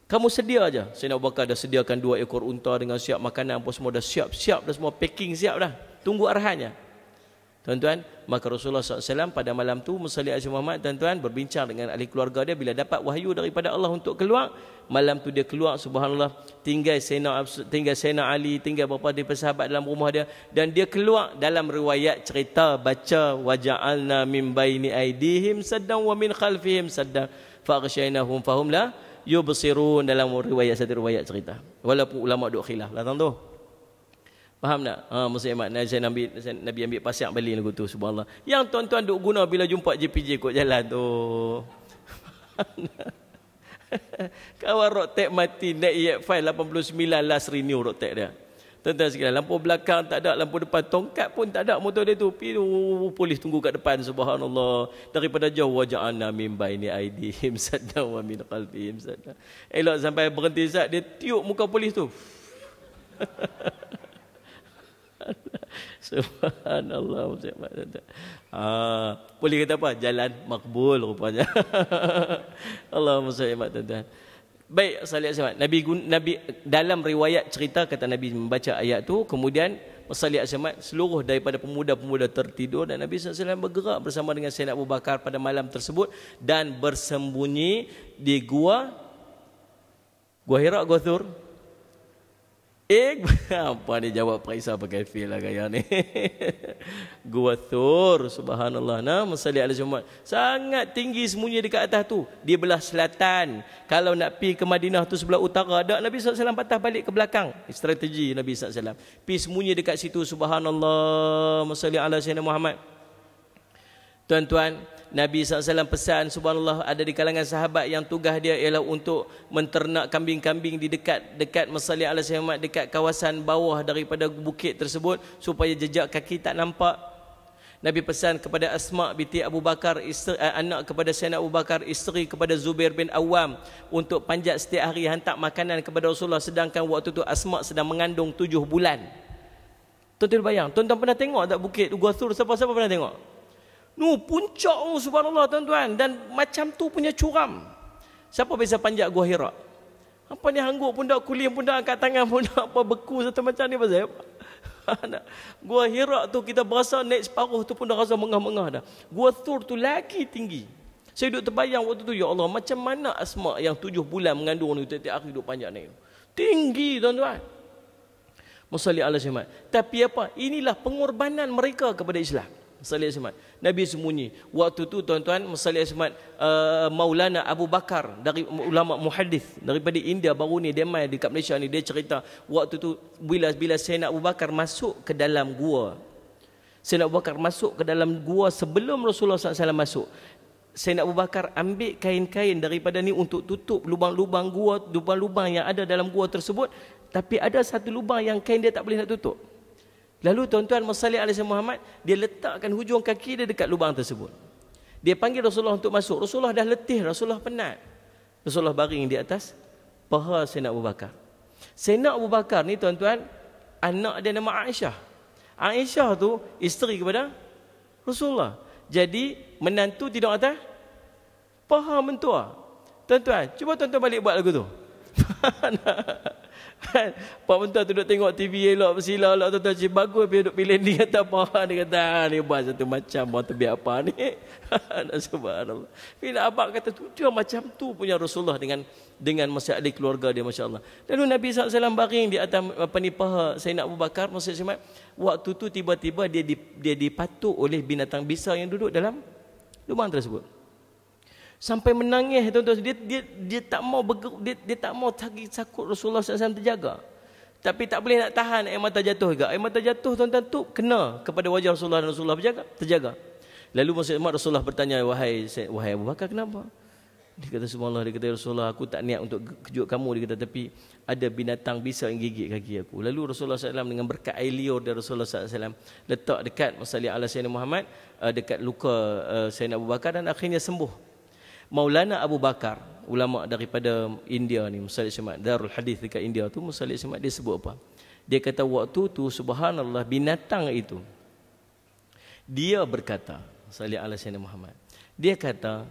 Kamu sedia aja. Sayyidina Abu Bakar dah sediakan 2 ekor unta dengan siap makanan apa semua, dah siap dah semua, packing siap dah. Tunggu arahannya. Tuan-tuan, maka Rasulullah SAW pada malam tu Musalli Aziz Muhammad tuan-tuan berbincang dengan ahli keluarga dia. Bila dapat wahyu daripada Allah untuk keluar, malam tu dia keluar subhanallah, tinggal Sayyidina Ali, tinggal beberapa daripada sahabat dalam rumah dia, dan dia keluar. Dalam riwayat cerita baca waja'alna min baini aidihim saddan wa min khalfihim saddan faghshaynahum fahum la yubsirun. Dalam riwayat satu riwayat cerita, walaupun ulama duk khilaf lah tuan-tuan. Faham tak? Maksud Ahmad, Nabi ambil pasyak balik lagu tu subhanallah. Yang tuan-tuan duk guna bila jumpa JPJ kot jalan tu. Kawan rotek mati naik EF5 89 last renew rotek dia. Tuan-tuan sekalian, lampu belakang tak ada, lampu depan tongkat pun tak ada motor dia tu. Polis tunggu kat depan subhanallah. Daripada jauh waja'ana min baini aidihim sadda wa min khalfihim sadda. Elok sampai berhenti sat, dia tiup muka polis tu. Subhanallah. Boleh kata apa? Jalan makbul rupanya. Allahumma salli ala tuan-tuan. Baik, sallallahu alaihi Nabi dalam riwayat cerita kata Nabi membaca ayat tu, kemudian sallallahu alaihi seluruh daripada pemuda-pemuda tertidur, dan Nabi SAW bergerak bersama dengan Sayyidina Abu Bakar pada malam tersebut dan bersembunyi di gua Hira, gua Thur. Apa dia jawab periksa pakai fil lah gaya ni. Gua Thur subhanallah. Masalah al-Jumat sangat tinggi sembunyi dekat atas tu. Di belah selatan. Kalau nak pi ke Madinah tu sebelah utara, ada Nabi SAW patah balik ke belakang. Strategi Nabi SAW. Pi sembunyi dekat situ subhanallah. Masalah ala Sayyidina Muhammad. Tuan-tuan, Nabi SAW pesan, subhanallah, ada di kalangan sahabat yang tugas dia ialah untuk menternak kambing-kambing di dekat Masjid Al-Muhammad, dekat kawasan bawah daripada bukit tersebut supaya jejak kaki tak nampak. Nabi pesan kepada Asma binti Abu Bakar, anak kepada Sayyidina Abu Bakar, isteri kepada Zubair bin Awam, untuk panjat setiap hari hantar makanan kepada Rasulullah, sedangkan waktu itu Asma sedang mengandung 7 bulan. Tuan-tuan bayang, tuan-tuan pernah tengok tak bukit Gua Thur? Siapa-siapa pernah tengok? Puncak, subhanallah tuan-tuan, dan macam tu punya curam. Siapa bisa panjat Gua Hira? Apa ni, hangguk pundak, kulim pundak, angkat tangan pundak, apa beku satu macam ni pasal apa? Gua Hira tu kita berasa naik separuh tu pun dah rasa mengah-mengah dah. Gua Thur tu lagi tinggi. Saya duduk terbayang waktu tu, ya Allah, macam mana Asma yang 7 bulan mengandung ni tiap-tiap hari duduk panjat naik. Tinggi tuan-tuan. Musalli ala Muhammad. Tapi apa? Inilah pengorbanan mereka kepada Islam. Musalli ala Muhammad. Nabi sembunyi. Waktu tu tuan-tuan, Musalli ala Muhammad, Maulana Abu Bakar, dari ulama muhadis daripada India baru ni, dia mai dekat Malaysia ni, dia cerita waktu tu bila Sayyidina Abu Bakar masuk ke dalam gua. Sayyidina Abu Bakar masuk ke dalam gua sebelum Rasulullah SAW masuk. Sayyidina Abu Bakar ambil kain-kain daripada ni untuk tutup lubang-lubang gua, lubang-lubang yang ada dalam gua tersebut. Tapi ada satu lubang yang kain dia tak boleh nak tutup. Lalu tuan-tuan, Musalli alaihi Muhammad, dia letakkan hujung kaki dia dekat lubang tersebut. Dia panggil Rasulullah untuk masuk. Rasulullah dah letih, Rasulullah penat. Rasulullah baring di atas paha Sayyidina Abu Bakar. Sayyidina Abu Bakar ni tuan-tuan, anak dia nama Aisyah. Aisyah tu isteri kepada Rasulullah. Jadi menantu tidur atas paha mentua. Tuan-tuan, cuba tuan-tuan balik buat lagu tu. Pak mentua tu duduk tengok TV elok bersila elok, tuan-tuan, cik bagus dia duduk pilih ni, kata apa, dia kata ni buat satu macam buat tebi apa ni. Subhanallah. Bila abang kata tu, dia macam tu punya Rasulullah dengan masih ahli keluarga dia, masya-Allah. Lalu Nabi SAW baring di atas paha Sayyidina Abu Bakar, maksudnya waktu tu tiba-tiba dia dipatuk oleh binatang bisa yang duduk dalam lubang tersebut. Sampai menangis tuan-tuan, dia tak mau dia tak mau takut Rasulullah SAW terjaga. Tapi tak boleh nak tahan air mata jatuh juga. Air mata jatuh tuan-tuan tu kena kepada wajah Rasulullah, dan Rasulullah terjaga. Lalu Rasulullah bertanya, wahai Abu Bakar, kenapa? Dia kata, subhanallah, dia kata, Rasulullah, aku tak niat untuk kejut kamu, dia kata, tapi ada binatang bisa yang gigit kaki aku. Lalu Rasulullah SAW dengan berkat air liur dari Rasulullah SAW letak dekat Musalli ala Sayyidina Muhammad, dekat luka Sayyidina Abu Bakar, dan akhirnya sembuh. Maulana Abu Bakar, ulama daripada India ni, Musalli Muhammad, Darul Hadis dekat India tu, Musalli Muhammad, dia sebut apa? Dia kata waktu tu, subhanallah, binatang itu, dia berkata, Musalli ala Sayyidina Muhammad, dia kata,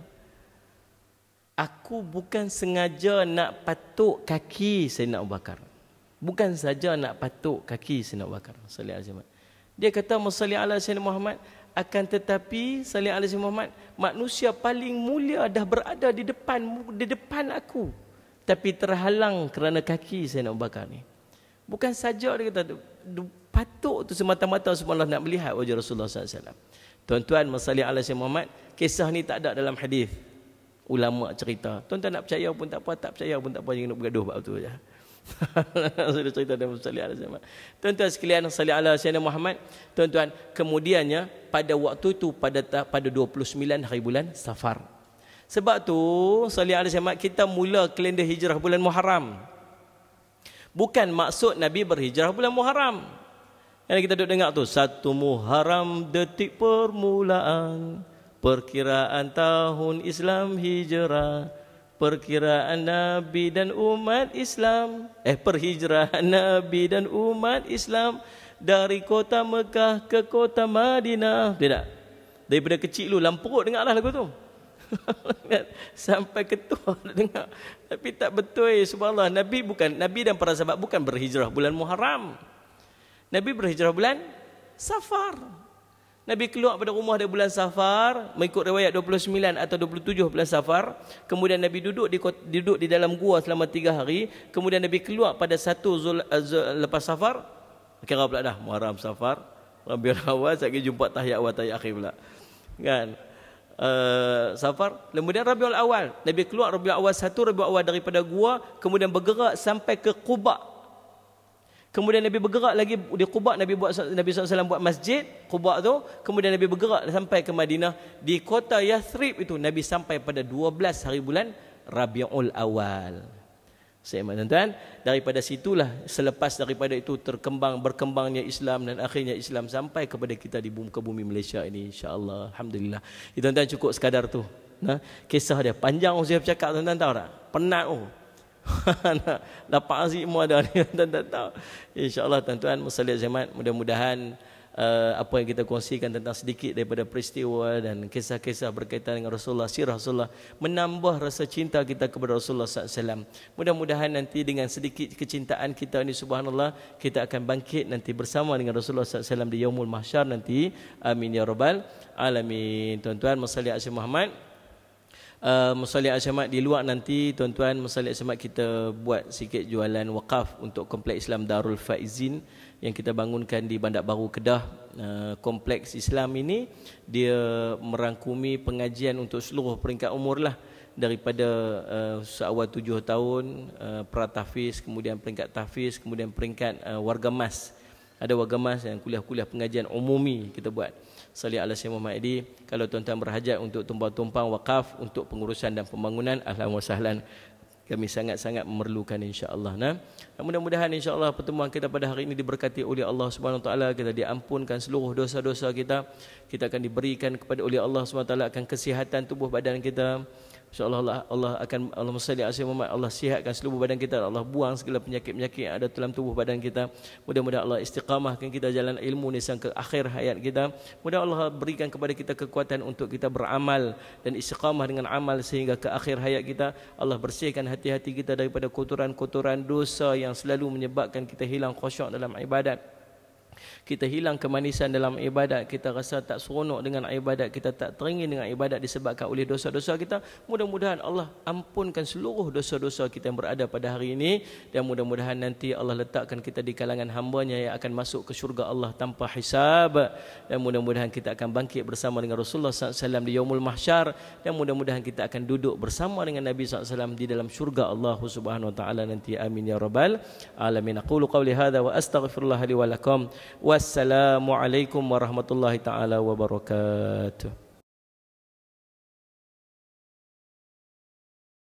aku bukan sengaja nak patuk kaki Sayyidina Abu Bakar. Bukan saja nak patuk kaki Sayyidina Abu Bakar. Musalli ala Muhammad. Dia kata, Musalli ala Sayyidina Muhammad, akan tetapi Salli alaihi Muhammad, manusia paling mulia dah berada di depan aku, tapi terhalang kerana kaki Sayyidina Abu Bakar ni. Bukan saja dia kata patuk tu semata-mata subhanallah nak melihat wajah Rasulullah SAW. Tuan-tuan, Salli alaihi Muhammad, kisah ni tak ada dalam hadis. Ulama cerita. Tuan-tuan nak percaya pun tak apa, tak percaya pun tak apa, jangan nak bergaduh bab tu je. Sudah cerita dalam Salli alaihi Muhammad. Tuan-tuan sekalian, Salli alaihi Muhammad. Tuan-tuan, kemudiannya pada waktu itu pada 29 hari bulan Safar. Sebab tu Salli alaihi Muhammad, kita mula kalender hijrah bulan Muharram. Bukan maksud Nabi berhijrah bulan Muharram. Yang kita duduk dengar tu, 1 Muharram detik permulaan perkiraan tahun Islam hijrah. Perkiraan Nabi dan umat Islam, perhijrahan Nabi dan umat Islam dari kota Mekah ke kota Madinah. Tidak. Daripada kecil lu dalam perut dengarlah lagu tu. Sampai ketua dengar. Tapi tak betul, subhanallah. Nabi dan para sahabat bukan berhijrah bulan Muharram. Nabi berhijrah bulan Safar. Nabi keluar pada rumah dia bulan Safar, mengikut riwayat 29 atau 27 bulan Safar. Kemudian Nabi duduk di dalam gua selama 3 hari. Kemudian Nabi keluar pada 1 lepas Safar. Kira pula dah Muharram, Safar, Rabiul Awal, sekali jumpa tahiyat awal tahiyat akhir pula. Kan? Safar, kemudian Rabiul Awal. Nabi keluar Rabiul Awal 1, Rabiul Awal daripada gua, kemudian bergerak sampai ke Quba. Kemudian Nabi bergerak lagi di Quba, Nabi SAW buat masjid Quba tu. Kemudian Nabi bergerak sampai ke Madinah. Di kota Yathrib itu Nabi sampai pada 12 hari bulan Rabiul Awal. Seiman tuan-tuan, daripada situlah selepas daripada itu berkembangnya Islam dan akhirnya Islam sampai kepada kita di ke bumi Malaysia ini, insya-Allah. Alhamdulillah. Tuan-tuan, cukup sekadar tu. Nah, kisah dia panjang saya bercakap, tuan-tuan tahu tak? Penat nak dapat azimu ada ni, tuan-tuan tahu. Insya-Allah tuan-tuan muslimin zaman, mudah-mudahan apa yang kita kongsikan tentang sedikit daripada peristiwa dan kisah-kisah berkaitan dengan Rasulullah, sirah Rasulullah, menambah rasa cinta kita kepada Rasulullah SAW. Mudah-mudahan nanti dengan sedikit kecintaan kita ini, subhanallah, kita akan bangkit nanti bersama dengan Rasulullah SAW di Yaumul Mahsyar nanti. Amin ya rabbal alamin. Tuan-tuan, masalli ala Muhammad. Masalli ala di luar nanti, tuan-tuan, masalli ala kita buat sikit jualan wakaf untuk kompleks Islam Darul Faizin yang kita bangunkan di Bandar Baru Kedah. Kompleks Islam ini dia merangkumi pengajian untuk seluruh peringkat umur lah, daripada seawal 7 tahun pra-tahfiz, kemudian peringkat tahfiz, kemudian peringkat warga mas. Ada warga mas yang kuliah-kuliah pengajian umumi kita buat. Salih ala Syekh Muhammad Edi. Kalau tuan-tuan berhajat untuk tumpang-tumpang wakaf untuk pengurusan dan pembangunan, ahlan wa sahlan. Kami sangat-sangat memerlukan, insya-Allah. Nah, mudah-mudahan insya-Allah pertemuan kita pada hari ini diberkati oleh Allah Subhanahu Wa Taala. Kita diampunkan seluruh dosa-dosa kita. Kita akan diberikan kepada oleh Allah Subhanahu Wa Taala akan kesihatan tubuh badan kita. InsyaAllah Allah akan Allahumma salli ala Muhammad, Allah sihatkan seluruh badan kita, Allah buang segala penyakit-penyakit yang ada dalam tubuh badan kita. Mudah-mudahan Allah istiqamahkan kita jalan ilmu ni sampai ke akhir hayat kita. Mudah Allah berikan kepada kita kekuatan untuk kita beramal dan istiqamah dengan amal sehingga ke akhir hayat kita. Allah bersihkan hati-hati kita daripada kotoran-kotoran dosa yang selalu menyebabkan kita hilang khusyuk dalam ibadat. Kita hilang kemanisan dalam ibadat, kita rasa tak seronok dengan ibadat, kita tak teringin dengan ibadat disebabkan oleh dosa-dosa kita. Mudah-mudahan Allah ampunkan seluruh dosa-dosa kita yang berada pada hari ini, dan mudah-mudahan nanti Allah letakkan kita di kalangan hamba-Nya yang akan masuk ke syurga Allah tanpa hisab, dan mudah-mudahan kita akan bangkit bersama dengan Rasulullah SAW di Yaumul Mahsyar, dan mudah-mudahan kita akan duduk bersama dengan Nabi SAW di dalam syurga Allah Subhanahu Wa Taala nanti. Amin ya rabbal alamin. Aqulu qawli hadza wa astaghfirullah li wa lakum. Wassalamualaikum warahmatullahi taala wabarakatuh.